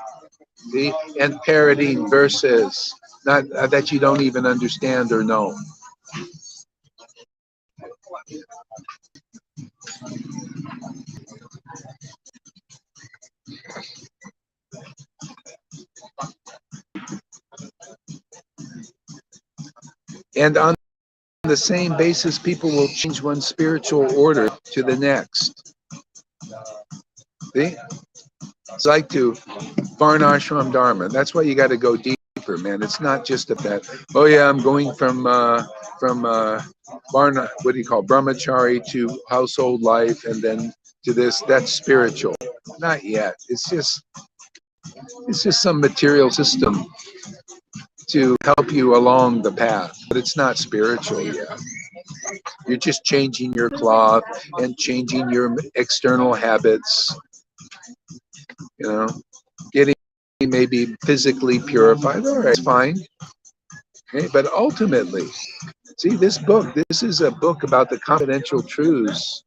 See? And parroting verses not that you don't even understand or know. And on the same basis, people will change one spiritual order to the next. See? It's like to Varnashram Dharma. That's why you got to go deeper, man. It's not just that. Oh yeah, I'm going from Varna, what do you call, brahmachari to household life, and then to this. That's spiritual. Not yet. It's just some material system to help you along the path, but it's not spiritual yet. You're just changing your cloth and changing your external habits, getting maybe physically purified. All right, it's fine. Okay, but ultimately, see, this is a book about the confidential truths,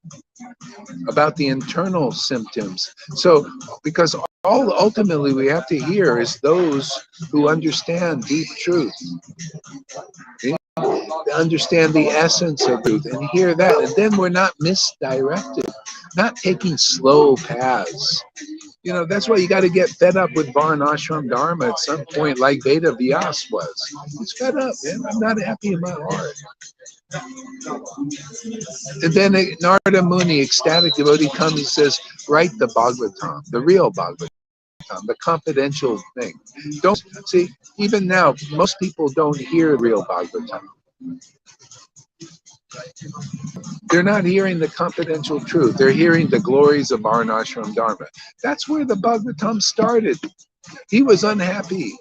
about the internal symptoms. So, because all ultimately we have to hear is those who understand deep truth. Okay? Understand the essence of truth and hear that, and then we're not misdirected, not taking slow paths. That's why you got to get fed up with Varnashram Dharma at some point, like Veda Vyas was. He's fed up, man. I'm not happy in my heart. And then Narada Muni, ecstatic devotee, comes and says, write the Bhagavatam, the real Bhagavatam, the confidential thing. Don't see, even now, most people don't hear real Bhagavatam. They're not hearing the confidential truth. They're hearing the glories of Varnashram Dharma. That's where the Bhagavatam started. He was unhappy.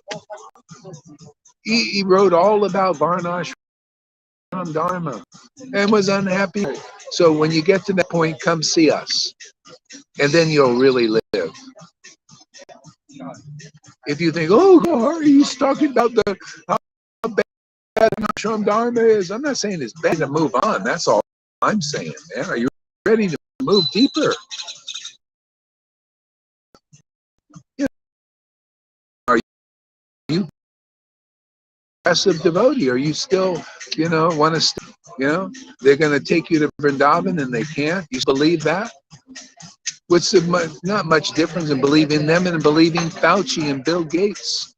He wrote all about Varnashram Dharma and was unhappy. So when you get to that point, come see us, and then you'll really live. If you think, oh, he's talking about how bad Varnashram Dharma is, I'm not saying it's bad to move on. That's all I'm saying, man. Are you ready to move deeper? Are you passive devotee? Are you still, want to, they're going to take you to Vrindavan and they can't? You believe that? What's not much difference in believing them and believing Fauci and Bill Gates?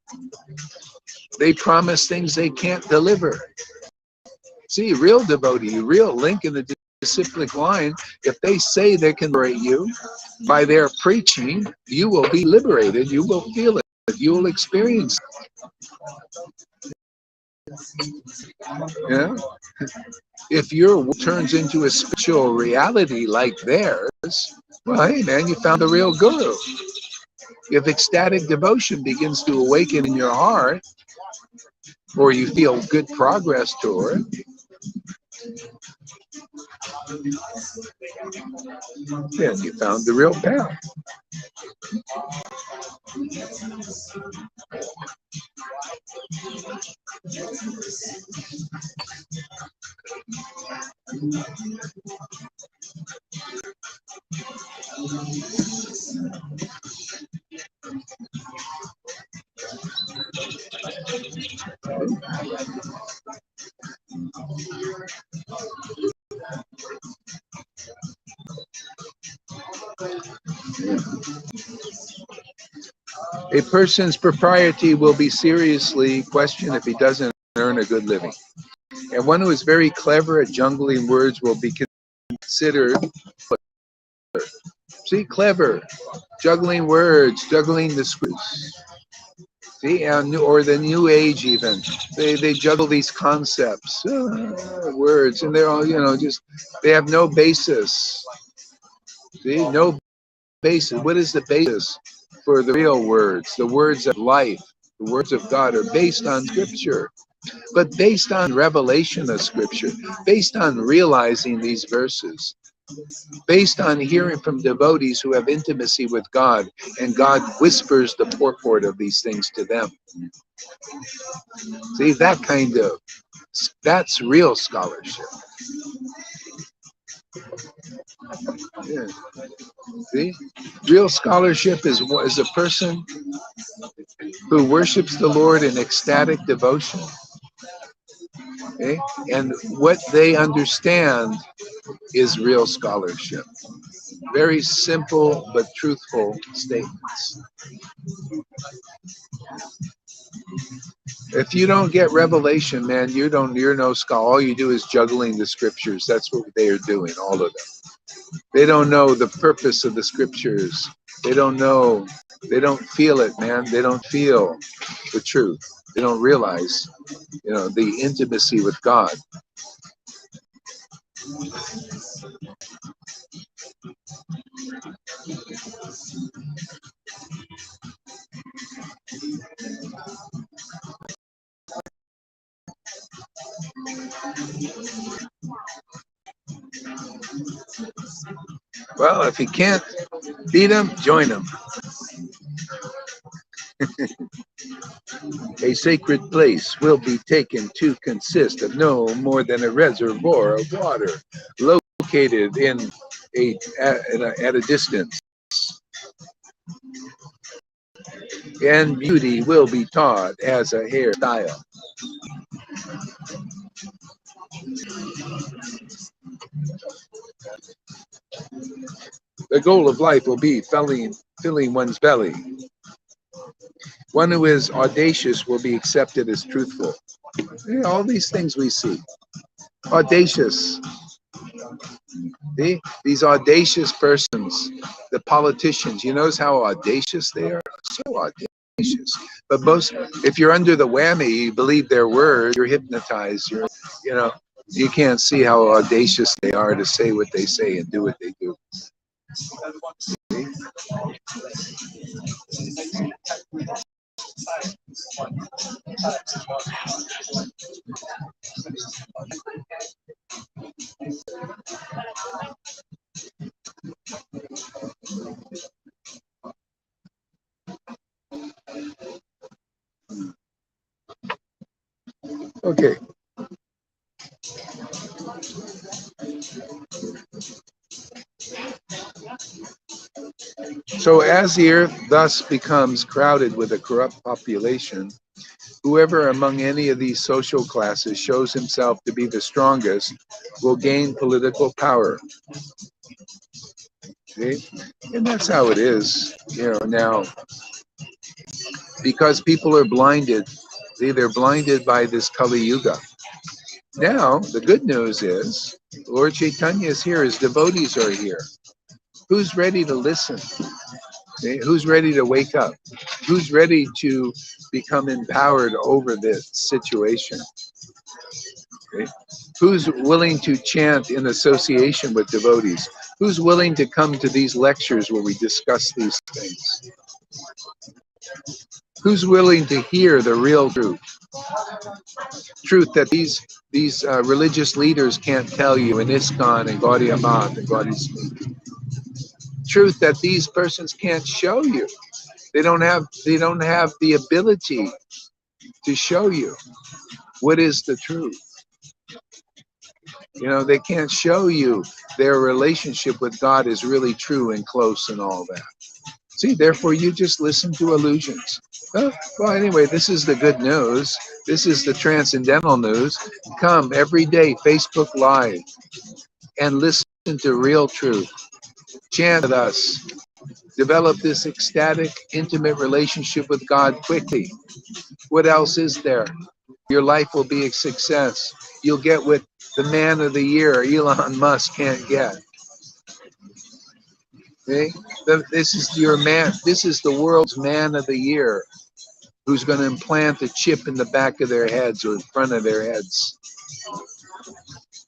They promise things they can't deliver. See, real devotee, real link in the disciplic line, if they say they can liberate you by their preaching, you will be liberated, you will feel it, you will experience it. If your world turns into a spiritual reality like theirs, well, hey man, you found the real guru. If ecstatic devotion begins to awaken in your heart, or you feel good progress toward, then you found the real path. A person's propriety will be seriously questioned if he doesn't earn a good living. And one who is very clever at jungling words will be considered, see, clever, juggling words, juggling the scripts. See, or the new age even. They juggle these concepts, words, and they're all, just, they have no basis. See, no basis. What is the basis for the real words? The words of life, the words of God are based on Scripture, but based on revelation of Scripture, based on realizing these verses, based on hearing from devotees who have intimacy with God, and God whispers the purport of these things to them. See, that's real scholarship. Yeah. See, real scholarship is a person who worships the Lord in ecstatic devotion. Okay? And what they understand is real scholarship. Very simple but truthful statements. If you don't get revelation, man, you're no scholar. All you do is juggling the scriptures. That's what they are doing, all of them. They don't know the purpose of the scriptures. They don't know, they don't feel it, man. They don't feel the truth. They don't realize, the intimacy with God. Well, if you can't beat them, join them. A sacred place will be taken to consist of no more than a reservoir of water located at a distance. And beauty will be taught as a hairstyle. The goal of life will be filling one's belly. One who is audacious will be accepted as truthful. All these things we see. Audacious. See? These audacious persons, the politicians, you notice how audacious they are? So audacious. But if you're under the whammy, you believe their word, you're hypnotized. You can't see how audacious they are to say what they say and do what they do. See? Okay. So as the earth thus becomes crowded with a corrupt population, whoever among any of these social classes shows himself to be the strongest will gain political power. See? And that's how it is, now. Because people are blinded. See, they're blinded by this Kali Yuga. Now, the good news is, Lord Chaitanya is here, his devotees are here. Who's ready to listen? See? Who's ready to wake up? Who's ready to become empowered over this situation? Okay? Who's willing to chant in association with devotees? Who's willing to come to these lectures where we discuss these things? Who's willing to hear the real truth? Truth that these religious leaders can't tell you in ISKCON and Gaudiya Math and Gaudiya Speak. Truth that these persons can't show you. They don't have the ability to show you what is the truth. They can't show you their relationship with God is really true and close and all that. See, therefore you just listen to illusions. Well, anyway, this is the good news. This is the transcendental news. Come every day, Facebook Live, and listen to real truth. Chant with us. Develop this ecstatic, intimate relationship with God quickly. What else is there? Your life will be a success. You'll get what the man of the year, Elon Musk, can't get. Okay? This is your man. This is the world's man of the year, who's going to implant a chip in the back of their heads or in front of their heads,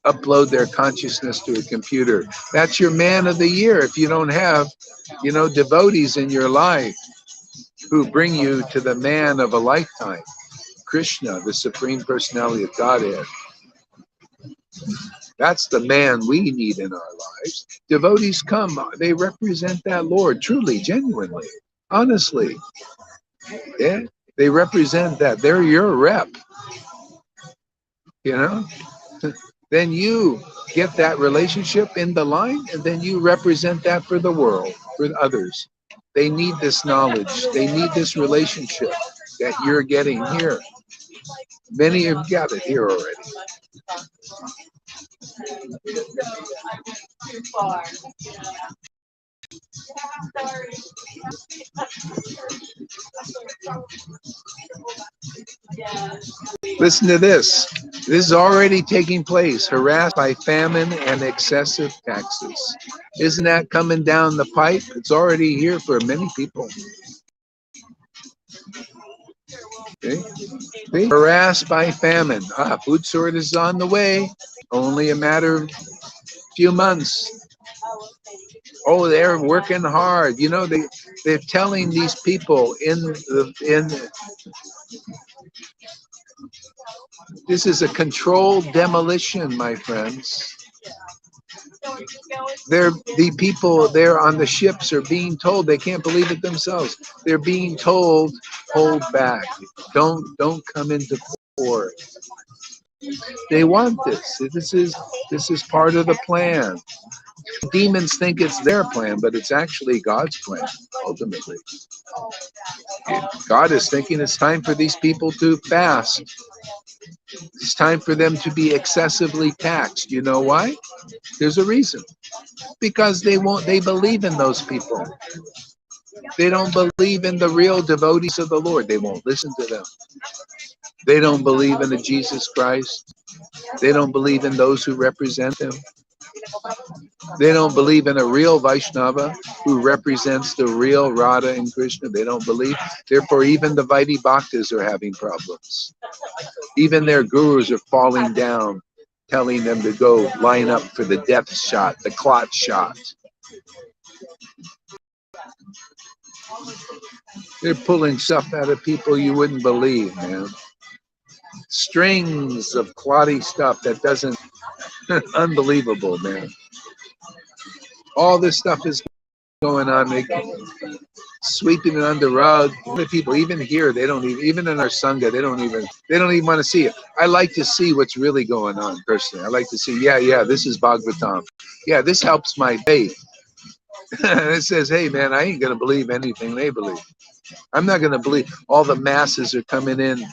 upload their consciousness to a computer. That's your man of the year. If you don't have, devotees in your life who bring you to the man of a lifetime, Krishna, the Supreme Personality of Godhead. That's the man we need in our lives. Devotees come, they represent that Lord, truly, genuinely, honestly. Yeah, they represent that. They're your rep, Then you get that relationship in the line, and then you represent that for the world, for others. They need this knowledge. They need this relationship that you're getting here. Many have got it here already. Listen to this. This is already taking place. Harassed by famine and excessive taxes. Isn't that coming down the pipe? It's already here for many people. Okay. Harassed by famine. Food shortage is on the way. Only a matter of few months. Oh, they're working hard. They're telling these people this is a controlled demolition, my friends. The people there on the ships are being told, they can't believe it themselves. They're being told, hold back. Don't come into port. They want this. This is part of the plan. Demons think it's their plan, but it's actually God's plan, ultimately. God is thinking it's time for these people to fast. It's time for them to be excessively taxed. You know why? There's a reason. Because they believe in those people. They don't believe in the real devotees of the Lord. They won't listen to them. They don't believe in the Jesus Christ. They don't believe in those who represent him. They don't believe in a real Vaishnava who represents the real Radha and Krishna. They don't believe. Therefore, even the Vaidhi Bhaktas are having problems. Even their gurus are falling down, telling them to go line up for the death shot, the clot shot. They're pulling stuff out of people you wouldn't believe, man. Strings of clotty stuff that doesn't, unbelievable, man. All this stuff is going on, sweeping it under the rug. The people, even here, they don't even in our Sangha, they don't even want to see it. I like to see what's really going on, personally. I like to see, yeah, this is Bhagavatam. Yeah, this helps my faith. It says, hey, man, I ain't going to believe anything they believe. I'm not going to believe all the masses are coming in,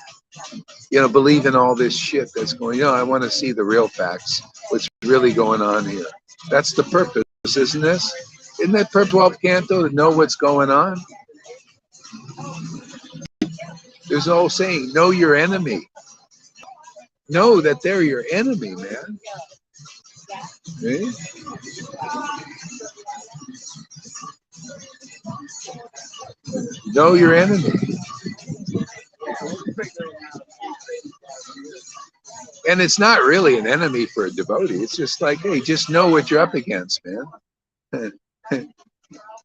believing all this shit that's going on. I want to see the real facts, what's really going on here. That's the purpose, isn't this? Isn't that per 12th canto, to know what's going on? There's an old saying, know your enemy. Know that they're your enemy, man. Okay? Know your enemy. And it's not really an enemy for a devotee. It's just like, hey, just know what you're up against, man.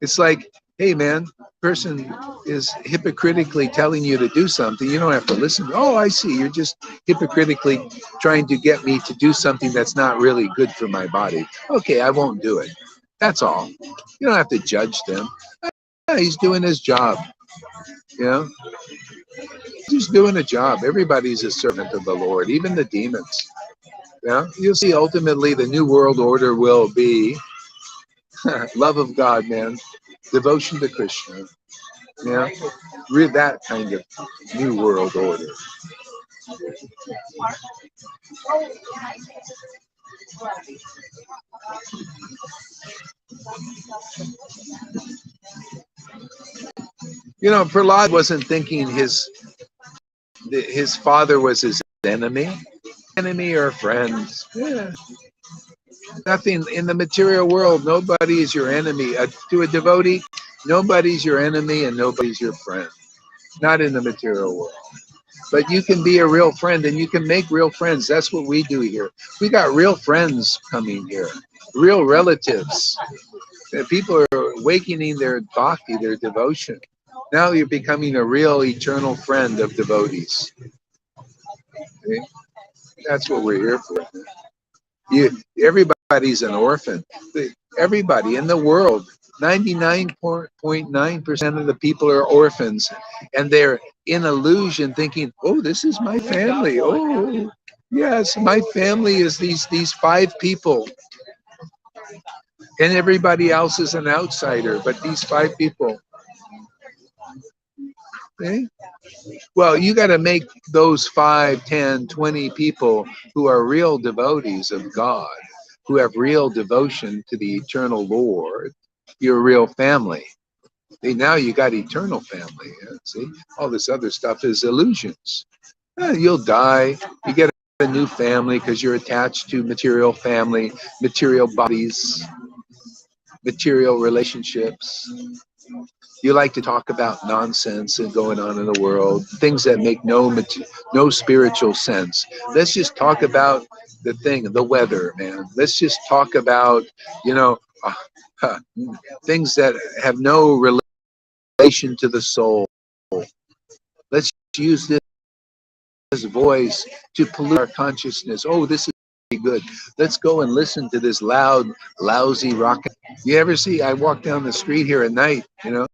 It's like, hey, man, person is hypocritically telling you to do something. You don't have to listen. Oh, I see. You're just hypocritically trying to get me to do something that's not really good for my body. Okay, I won't do it. That's all. You don't have to judge them. He's doing his job. He's doing a job. Everybody's a servant of the Lord, even the demons. You'll see ultimately the new world order will be love of God, man. Devotion to Krishna. Yeah, read that kind of new world order. You know, Prahlad wasn't thinking his father was his enemy or friends. Yeah. Nothing in the material world. Nobody is your enemy. To a devotee, nobody's your enemy and nobody's your friend. Not in the material world. But you can be a real friend and you can make real friends. That's what we do here. We got real friends coming here, real relatives. People are awakening their bhakti, their devotion. Now you're becoming a real eternal friend of devotees. Okay? That's what we're here for. Everybody's an orphan. Everybody in the world, 99.9% of the people are orphans, and they're in illusion thinking, oh, this is my family. Oh, yes, my family is these five people, and everybody else is an outsider, but these five people. Okay? Well, you got to make those 5, 10, 20 people who are real devotees of God, who have real devotion to the eternal Lord, your real family. See, now you got eternal family. See, all this other stuff is illusions. You'll die. You get a new family because you're attached to material family, material bodies, material relationships. You like to talk about nonsense and going on in the world, things that make no spiritual sense. Let's just talk about the thing, the weather, man. Let's just talk about, you know, things that have no relation to the soul. Let's use this voice to pollute our consciousness. Oh, this is good. Let's go and listen to this loud, lousy rock. You ever see? I walk down the street here at night, and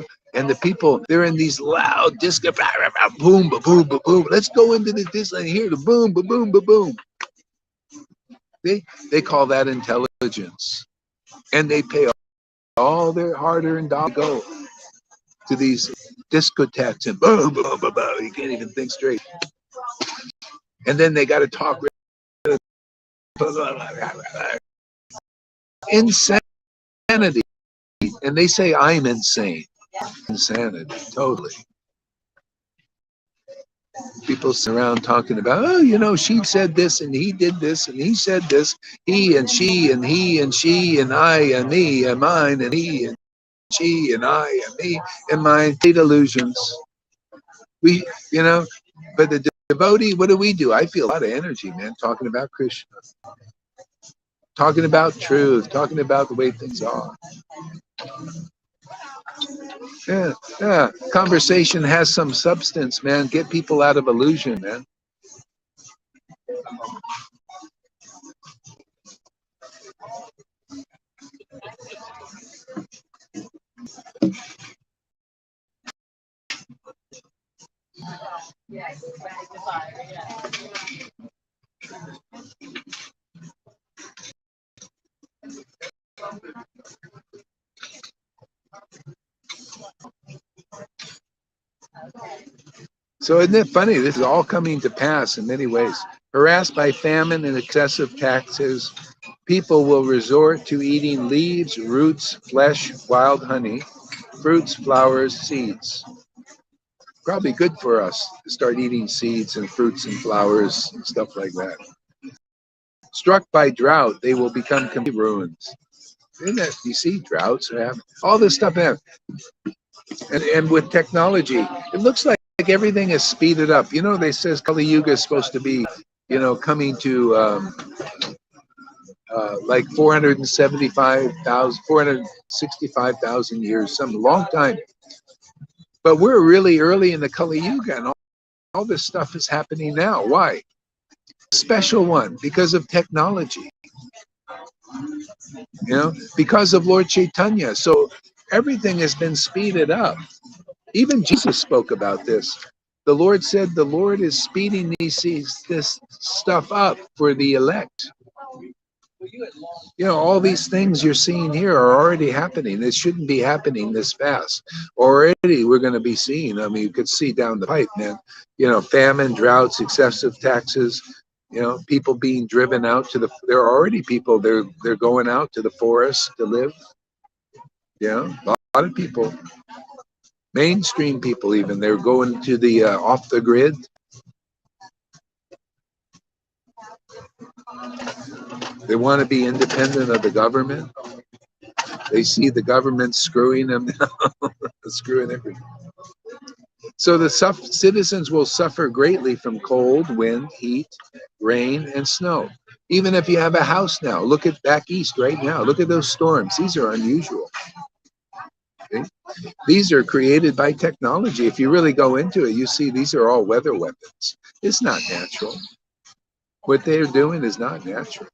the people, they're in these loud disco, boom, ba boom, ba boom. Let's go into the disco and hear the boom, ba boom, ba boom. They call that intelligence, and they pay all their hard-earned dollars to go to these discotheques and boom, boom, boom, boom. You can't even think straight. And then they got to talk insanity, and they say I'm insane. Insanity, totally. People sit around talking about, oh, she said this and he did this and he said this, he and she and he and she and I and me and mine and he and she and I and me and mine. Complete illusions. But the devotee, what do? I feel a lot of energy, man, talking about Krishna, talking about truth, talking about the way things are. Yeah. Conversation has some substance, man. Get people out of illusion, man. So isn't it funny? This is all coming to pass in many ways. Harassed by famine and excessive taxes, people will resort to eating leaves, roots, flesh, wild honey, fruits, flowers, seeds. Probably good for us to start eating seeds and fruits and flowers and stuff like that. Struck by drought, they will become complete ruins. Isn't that, you see, droughts have all this stuff happen. And with technology, it looks like everything is speeded up. They says Kali Yuga is supposed to be, coming to like 465,000 years, some long time. But we're really early in the Kali Yuga, and all this stuff is happening now. Why? Special one, because of technology. Because of Lord Chaitanya. So everything has been speeded up. Even Jesus spoke about this. The Lord said the Lord is speeding this stuff up for the elect. You know, all these things you're seeing here are already happening. It shouldn't be happening this fast. Already we're going to be seeing, I mean, you could see down the pipe, man, you know, famine, droughts, excessive taxes, you know, people being driven out to there are already people, they're going out to the forest to live. Yeah, a lot of people, mainstream people even, they're going to the off the grid. They want to be independent of the government. They see the government screwing them down, screwing everything. So the citizens will suffer greatly from cold, wind, heat, rain, and snow. Even if you have a house now, look at back east right now. Look at those storms. These are unusual. Okay? These are created by technology. If you really go into it, you see these are all weather weapons. It's not natural. What they're doing is not natural.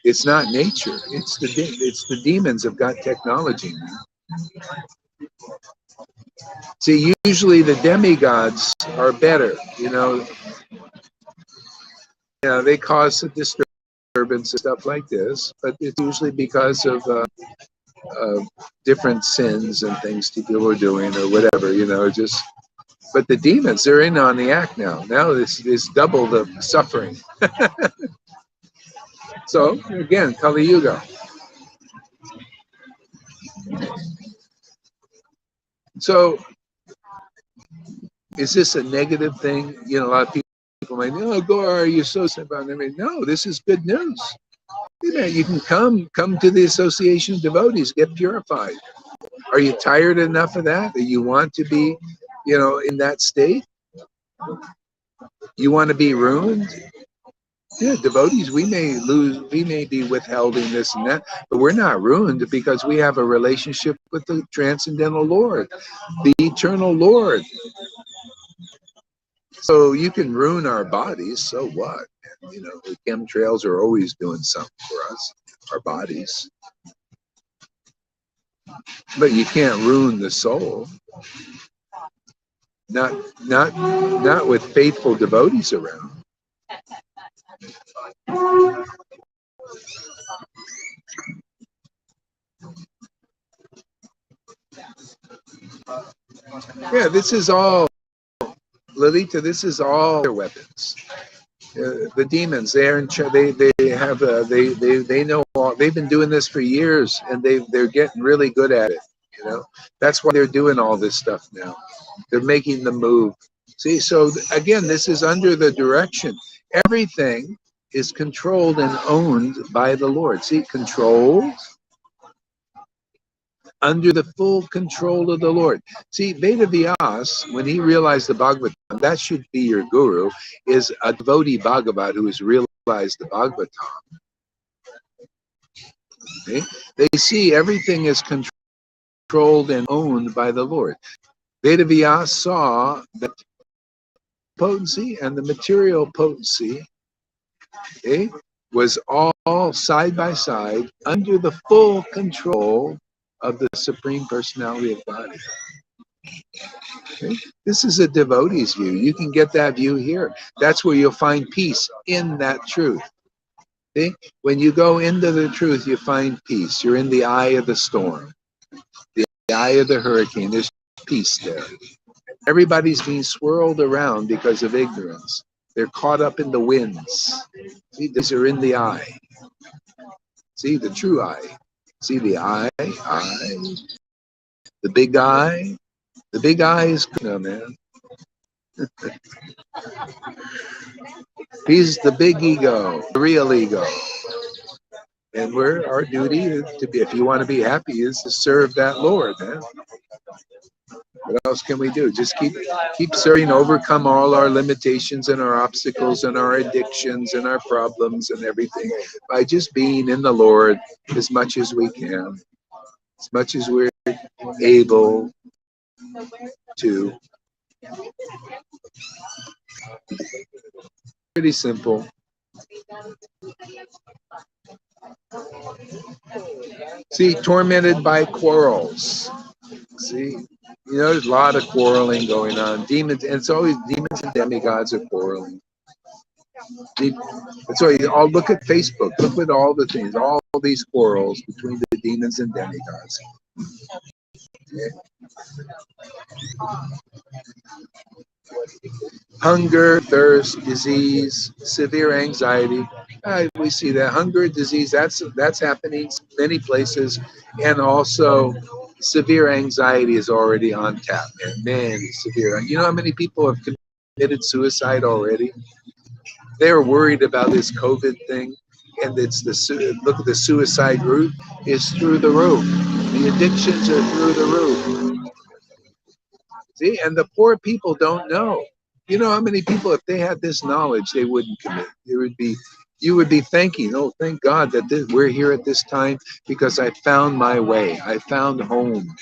It's not nature. It's the demons have got technology. See, usually the demigods are better. You know, they cause a disturbance and stuff like this, but it's usually because of different sins and things people are doing or whatever. You know, just. But the demons, they're in on the act now. Now this is double the suffering. So again, Kali Yuga. So is this a negative thing? You know, a lot of people might, oh, Gora, you're so sad about it. I mean, no, this is good news. You know, you can come to the Association of Devotees, get purified. Are you tired enough of that? That you want to be, you know, in that state? You want to be ruined? Yeah, devotees, we may be withheld in this and that, but we're not ruined because we have a relationship with the transcendental Lord, the eternal Lord. So you can ruin our bodies, so what? You know, the chemtrails are always doing something for us, our bodies. But you can't ruin the soul. Not with faithful devotees around. Yeah, this is all, Lalita, this is all their weapons. The demons, they're in charge. They have they know all. They've been doing this for years, and they're getting really good at it. You know, that's why they're doing all this stuff now. They're making the move. See, so again, this is under the direction. Everything is controlled and owned by the Lord. See, controlled under the full control of the Lord. See, Veda Vyas, when he realized the Bhagavatam, that should be your guru, is a devotee Bhagavat who has realized the Bhagavatam. Okay? They see everything is controlled and owned by the Lord. Veda Vyas saw that potency and the material potency, okay, was all side by side under the full control of the Supreme Personality of God. Okay? This is a devotee's view. You can get that view here. That's where you'll find peace in that truth. Okay? When you go into the truth, you find peace. You're in the eye of the storm, the eye of the hurricane. There's peace there. Everybody's being swirled around because of ignorance. They're caught up in the winds. See, these are in the eye. See, the true eye. See the eye, the big eye. The big eye is, no, man. He's the big ego, the real ego. And our duty is to be, if you want to be happy, is to serve that Lord, man. What else can we do? Just keep serving, overcome all our limitations and our obstacles and our addictions and our problems and everything by just being in the Lord as much as we can, as much as we're able to. Pretty simple. See, tormented by quarrels. See, you know, there's a lot of quarreling going on. Demons, and it's always demons and demigods are quarreling. That's why you all look at Facebook. Look at all the things, all these quarrels between the demons and demigods. Hunger, thirst, disease, severe anxiety. We see that hunger, disease. That's happening many places, and also severe anxiety is already on tap. And man, severe. You know how many people have committed suicide already? They're worried about this COVID thing, and it's look at the suicide route is through the roof. The addictions are through the roof. See, and the poor people don't know. You know how many people, if they had this knowledge, they wouldn't commit. You would be thanking, oh, thank God that we're here at this time because I found my way. I found home.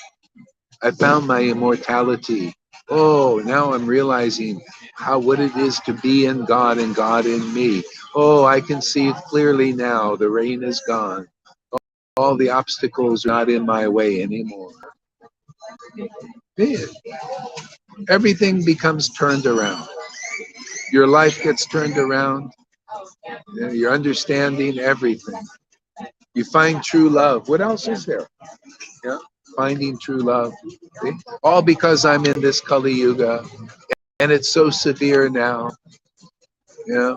I found my immortality. Oh, now I'm realizing what it is to be in God and God in me. Oh, I can see it clearly now. The rain is gone. All the obstacles are not in my way anymore. Man, everything becomes turned around. Your life gets turned around. You're understanding everything. You find true love. What else is there? Yeah, finding true love. See? All because I'm in this Kali Yuga, and it's so severe now. Yeah.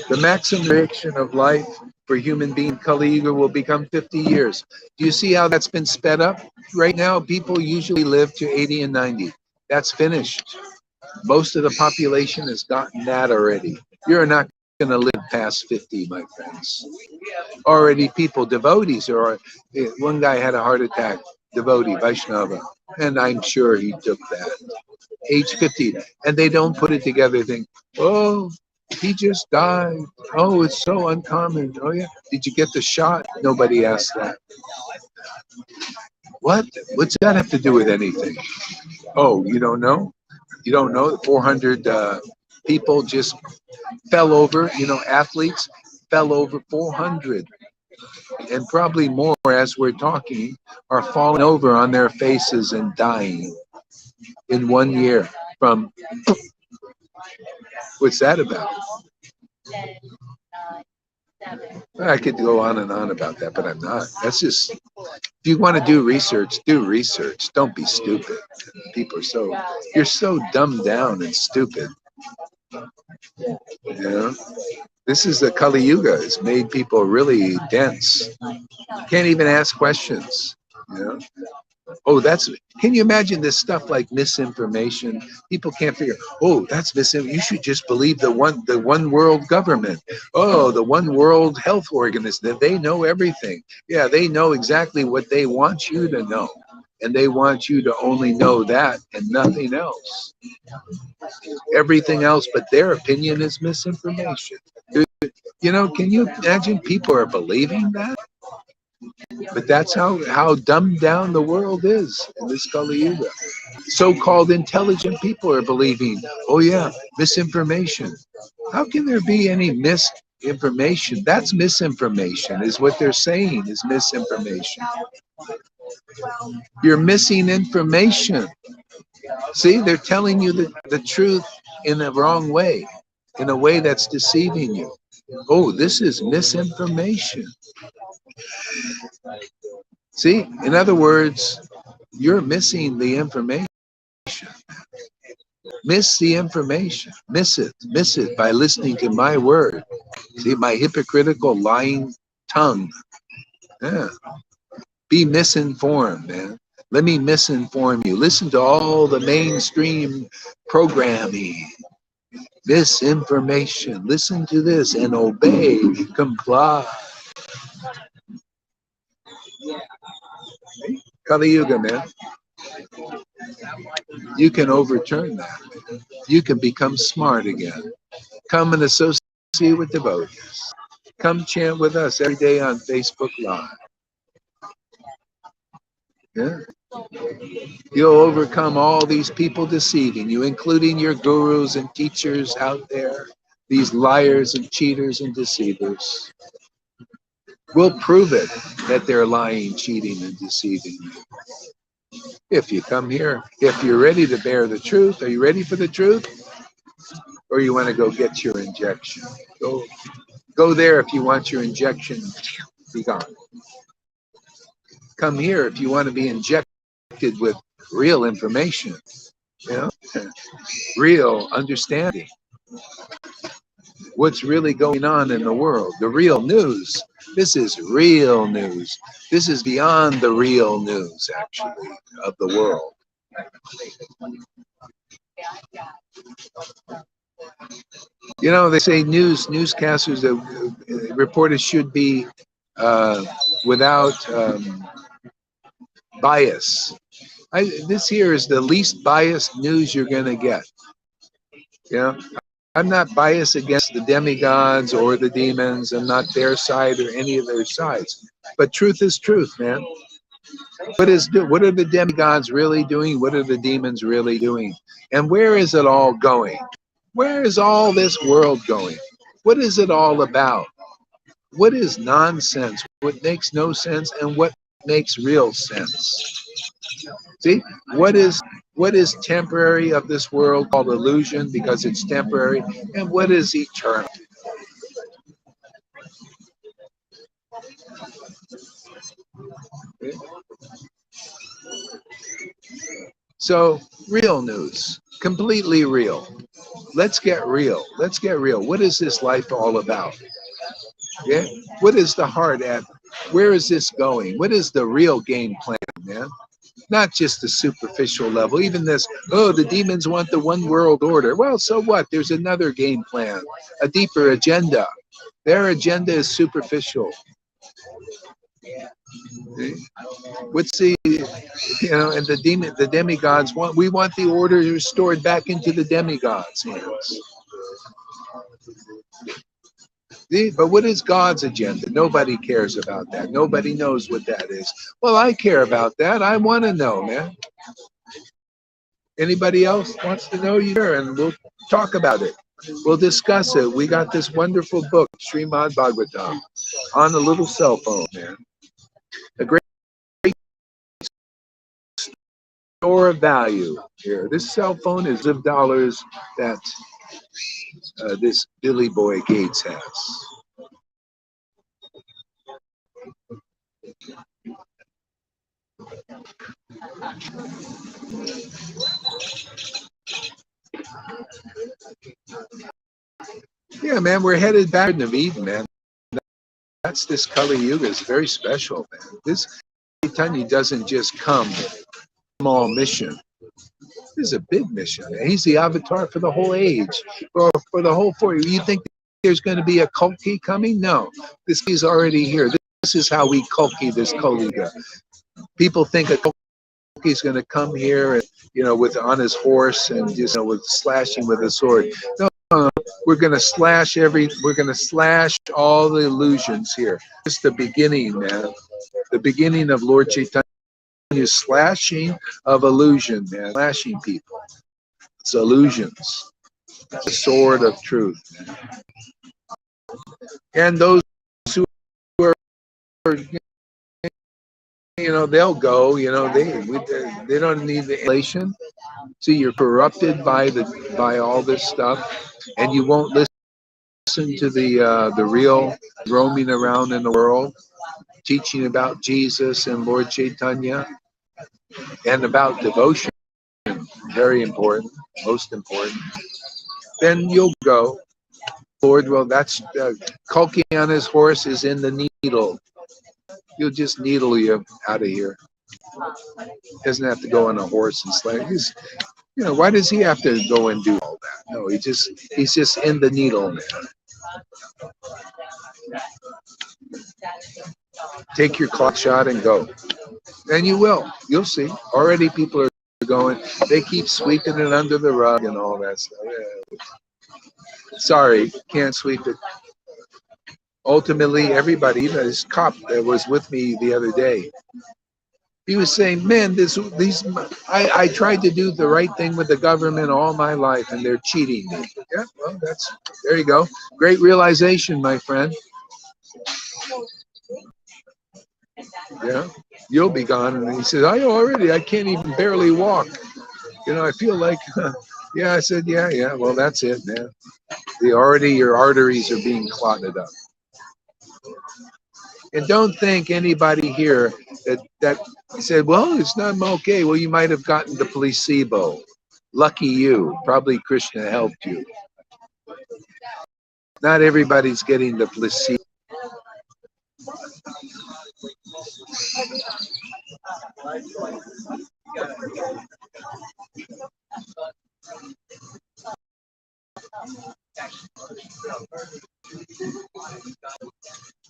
The maximum duration of life for human being Kali Yuga will become 50 years. Do you see how that's been sped up? Right now, people usually live to 80 and 90. That's finished. Most of the population has gotten that already. You're not going to live past 50, my friends. Already people, devotees, one guy had a heart attack, devotee, Vaishnava, and I'm sure he took that. Age 50, and they don't put it together, think, oh, he just died. Oh, it's so uncommon. Oh, yeah. Did you get the shot? Nobody asked that. What? What's that have to do with anything? Oh, you don't know? You don't know that 400 people just fell over, athletes fell over 400. And probably more as we're talking are falling over on their faces and dying in 1 year from, what's that about? I could go on and on about that, but I'm not. That's just, if you want to do research, do research. Don't be stupid. People are you're so dumbed down and stupid. You know? This is the Kali Yuga. It's made people really dense. Can't even ask questions. You know? Oh, can you imagine this stuff like misinformation? People can't figure, oh, that's misinformation. You should just believe the one world government. Oh, the one world health organism. They know everything. Yeah, they know exactly what they want you to know. And they want you to only know that and nothing else. Everything else but their opinion is misinformation. Can you imagine people are believing that? But that's how dumbed down the world is in this Kali Yuga. So-called intelligent people are believing, oh yeah, misinformation. How can there be any misinformation? That's misinformation, is what they're saying is misinformation. You're missing information. See, they're telling you the truth in a wrong way, in a way that's deceiving you. Oh, this is misinformation. See, in other words, you're missing the information. Miss the information. Miss it by listening to my word. See, my hypocritical, lying tongue. Yeah. Be misinformed, man. Let me misinform you. Listen to all the mainstream programming. Misinformation. Listen to this and obey, comply. Kali Yuga, man. You can overturn that. You can become smart again. Come and associate with devotees. Come chant with us every day on Facebook Live. Yeah. You'll overcome all these people deceiving you, including your gurus and teachers out there, these liars and cheaters and deceivers. We'll prove it that they're lying, cheating, and deceiving you. If you come here, if you're ready to bear the truth, are you ready for the truth? Or you want to go get your injection? Go there if you want your injection. Be gone. Come here if you want to be injected with real information, you know, real understanding. What's really going on in the world, the real news. This is real news. This is beyond the real news, actually, of the world. You know, they say newscasters, reporters should be without bias. This here is the least biased news you're going to get. You know, I'm not biased against the demigods or the demons. I'm not their side or any of their sides. But truth is truth, man. What are the demigods really doing? What are the demons really doing? And where is it all going? Where is all this world going? What is it all about? What is nonsense? What makes no sense and what makes real sense? See, what is temporary of this world called illusion because it's temporary, and what is eternal? Okay. So, real news, completely real. Let's get real. Let's get real. What is this life all about? Yeah. What is the heart at? Where is this going? What is the real game plan, man? Not just the superficial level. Even this, oh, the demons want the one world order. Well, so what? There's another game plan, a deeper agenda. Their agenda is superficial. Okay? What's the, and the demigods want, we want the order restored back into the demigods' hands. But what is God's agenda? Nobody cares about that. Nobody knows what that is. Well, I care about that. I want to know, man. Anybody else wants to know? Here, and we'll talk about it. We'll discuss it. We got this wonderful book, Srimad Bhagavatam, on a little cell phone, man. A great store of value here. This cell phone is of dollars that this Billy Boy Gates has. Yeah, man, we're headed back to Eden, man. That's this Kali Yuga is very special, man. This Chaitanya doesn't just come small mission. This is a big mission. He's the avatar for the whole age, for the whole 40. You think there's going to be a Kalki coming? No, this is already here. This is how we Kalki this Kali Yuga. People think a Kalki is going to come here and with on his horse and just with slashing with a sword. No, we're going to slash all the illusions here. It's the beginning, man. The beginning of Lord Chaitanya's slashing of illusion, man. Slashing people. It's illusions. It's the sword of truth, man. And those who are, they'll go. They don't need the elation. See, you're corrupted by all this stuff, and you won't listen to the real roaming around in the world, teaching about Jesus and Lord Chaitanya, and about devotion. Very important, most important. Then you'll go, Lord. Well, that's Kalki on his horse is in the needle. He'll just needle you out of here. Doesn't have to go on a horse and slay. Why does he have to go and do all that? No, he's just in the needle, man. Take your clock shot and go. And you will. You'll see. Already people are going. They keep sweeping it under the rug and all that stuff. Yeah. Sorry, can't sweep it. Ultimately, everybody, even this cop that was with me the other day, he was saying, man, I tried to do the right thing with the government all my life, and they're cheating me. Yeah, well, there you go. Great realization, my friend. Yeah, you'll be gone. And he said, I can't even barely walk. I feel like, yeah. I said, yeah. Well, that's it, man. Your arteries are being clotted up. And don't think anybody here that said, well, it's not okay. Well, you might have gotten the placebo. Lucky you. Probably Krishna helped you. Not everybody's getting the placebo.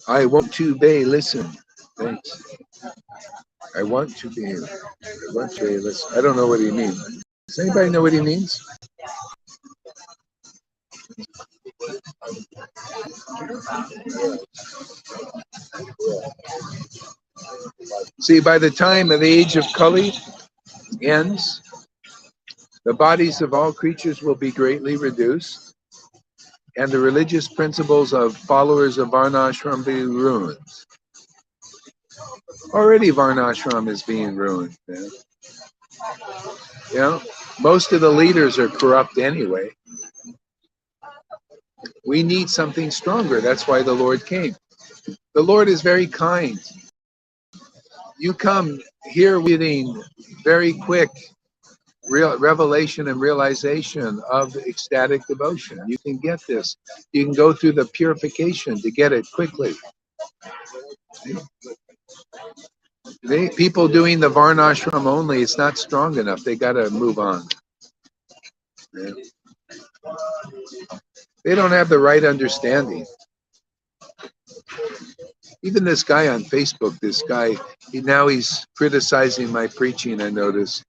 I want to be listen. Thanks. I want to be. I want to be listen. I don't know what he means. Does anybody know what he means? See, by the time the age of Kali ends, the bodies of all creatures will be greatly reduced, and the religious principles of followers of Varnashram be ruined. Already Varnashram is being ruined, man. Most of the leaders are corrupt anyway. We need something stronger. That's why the Lord came. The Lord is very kind. You come here getting very quick real revelation and realization of ecstatic devotion. You can get this. You can go through the purification to get it quickly. People doing the Varnashram only, it's not strong enough. They got to move on. Yeah. They don't have the right understanding. Even this guy on Facebook, he's criticizing my preaching, I notice.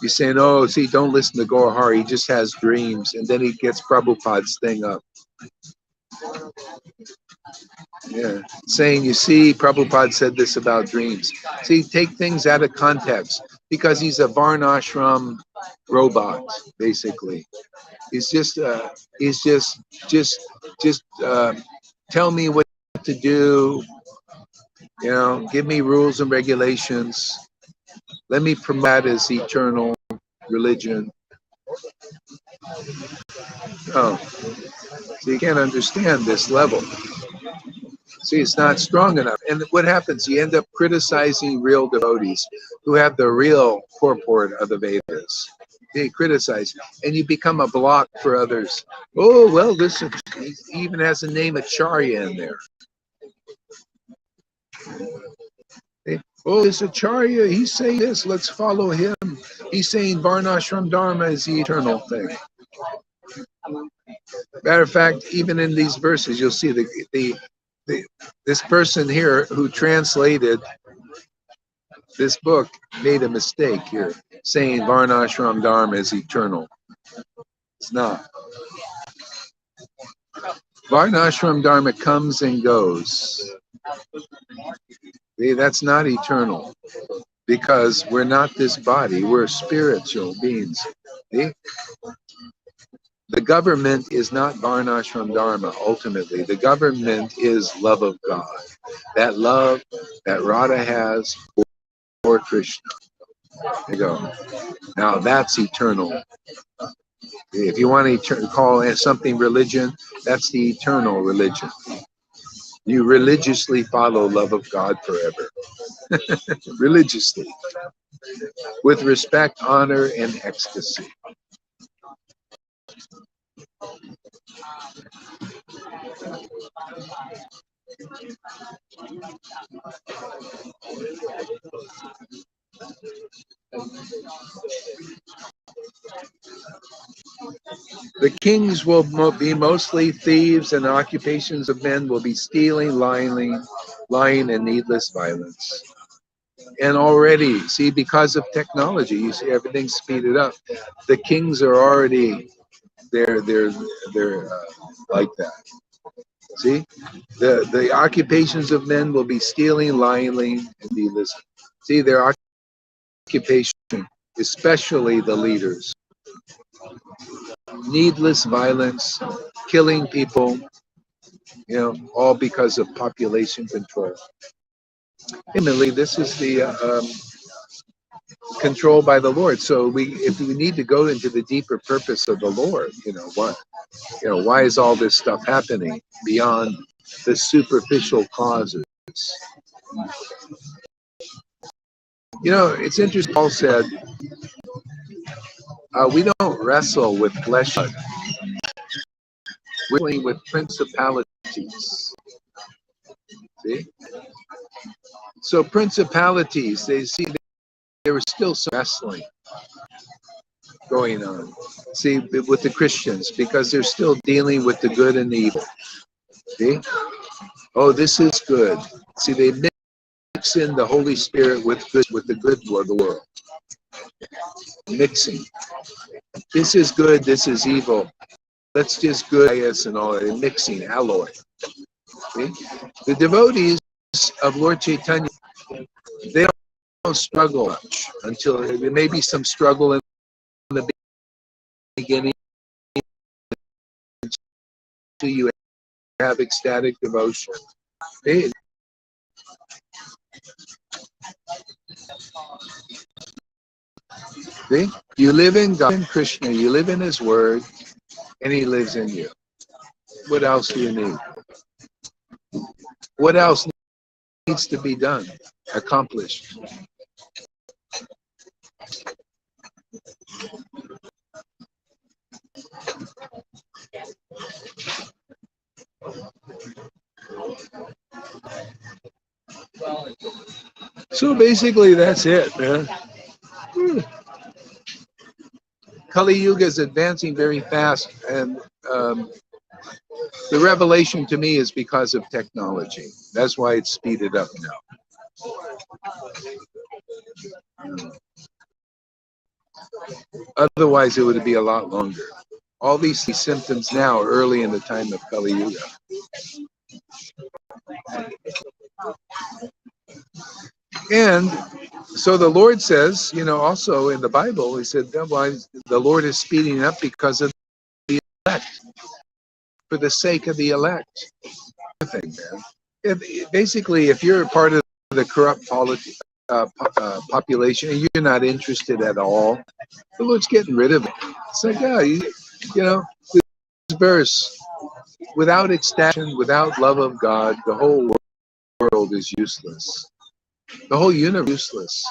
He's saying, oh, see, don't listen to Gohar. He just has dreams. And then he gets Prabhupada's thing up. Yeah. Saying, you see, Prabhupada said this about dreams. See, take things out of context because he's a Varnashram robot, basically. He's just tell me what to do. Give me rules and regulations. Let me promote that as eternal religion. Oh, so you can't understand this level. See, it's not strong enough. And what happens? You end up criticizing real devotees who have the real purport of the Vedas. They criticize, and you become a block for others. Oh, well, listen, he even has the name Acharya in there. Oh, this Acharya, he's saying this, let's follow him. He's saying Varnashram Dharma is the eternal thing. Matter of fact, even in these verses, you'll see this person here who translated this book made a mistake here, saying Varnashram Dharma is eternal. It's not. Varnashram Dharma comes and goes. That's not eternal because we're not this body. We're spiritual beings. See? The government is not Varnashram Dharma, ultimately. The government is love of God. That love that Radha has for Krishna. There you go. Now that's eternal. If you want to call something religion, that's the eternal religion. You religiously follow love of God forever. Religiously. With respect, honor, and ecstasy. The kings will be mostly thieves, and the occupations of men will be stealing, lying, and needless violence. And already, see, because of technology, you see everything's speeded up. The kings are already they're like that. See, the occupations of men will be stealing, lying, and needless. See, their occupation, especially the leaders. Needless violence, killing people, all because of population control. Ultimately, this is the control by the Lord. So if we need to go into the deeper purpose of the Lord, why is all this stuff happening beyond the superficial causes? It's interesting. Paul said, we don't wrestle with flesh, we're dealing with principalities. See? So principalities, there was still some wrestling going on. See, with the Christians, because they're still dealing with the good and the evil. See? Oh, this is good. See, they mix in the Holy Spirit with the good of the world. Mixing. This is good, this is evil. Let's just good bias and all that. Mixing, alloy. See? The devotees of Lord Chaitanya, they don't struggle much until there may be some struggle in the beginning until you have ecstatic devotion. See? You live in God, in Krishna, you live in His Word, and He lives in you. What else do you need? What else needs to be done, accomplished? So basically, that's it, man. Kali Yuga is advancing very fast, and the revelation to me is because of technology. That's why it's speeded up now. Otherwise, it would be a lot longer. All these symptoms now, early in the time of Kali Yuga. And so the Lord says, also in the Bible, He said, the Lord is speeding up because of the elect, for the sake of the elect. Basically, if you're a part of the corrupt population and you're not interested at all, the Lord's getting rid of it. It's like, this verse, without extraction, without love of God, the whole world is useless. The whole universe is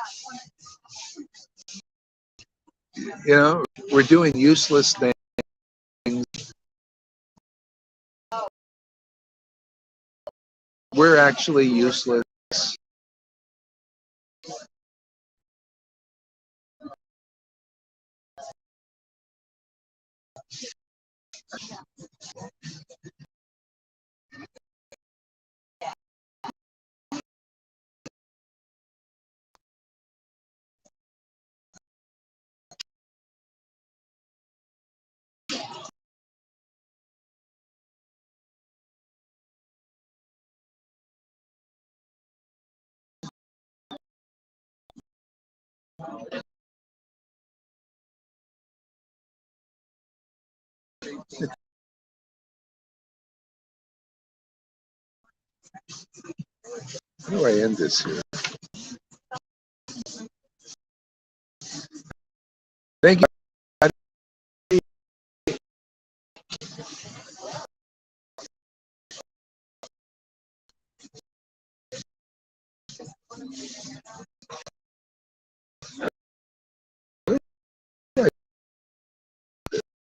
useless. We're doing useless things. We're actually useless. How do I end this here? Thank you.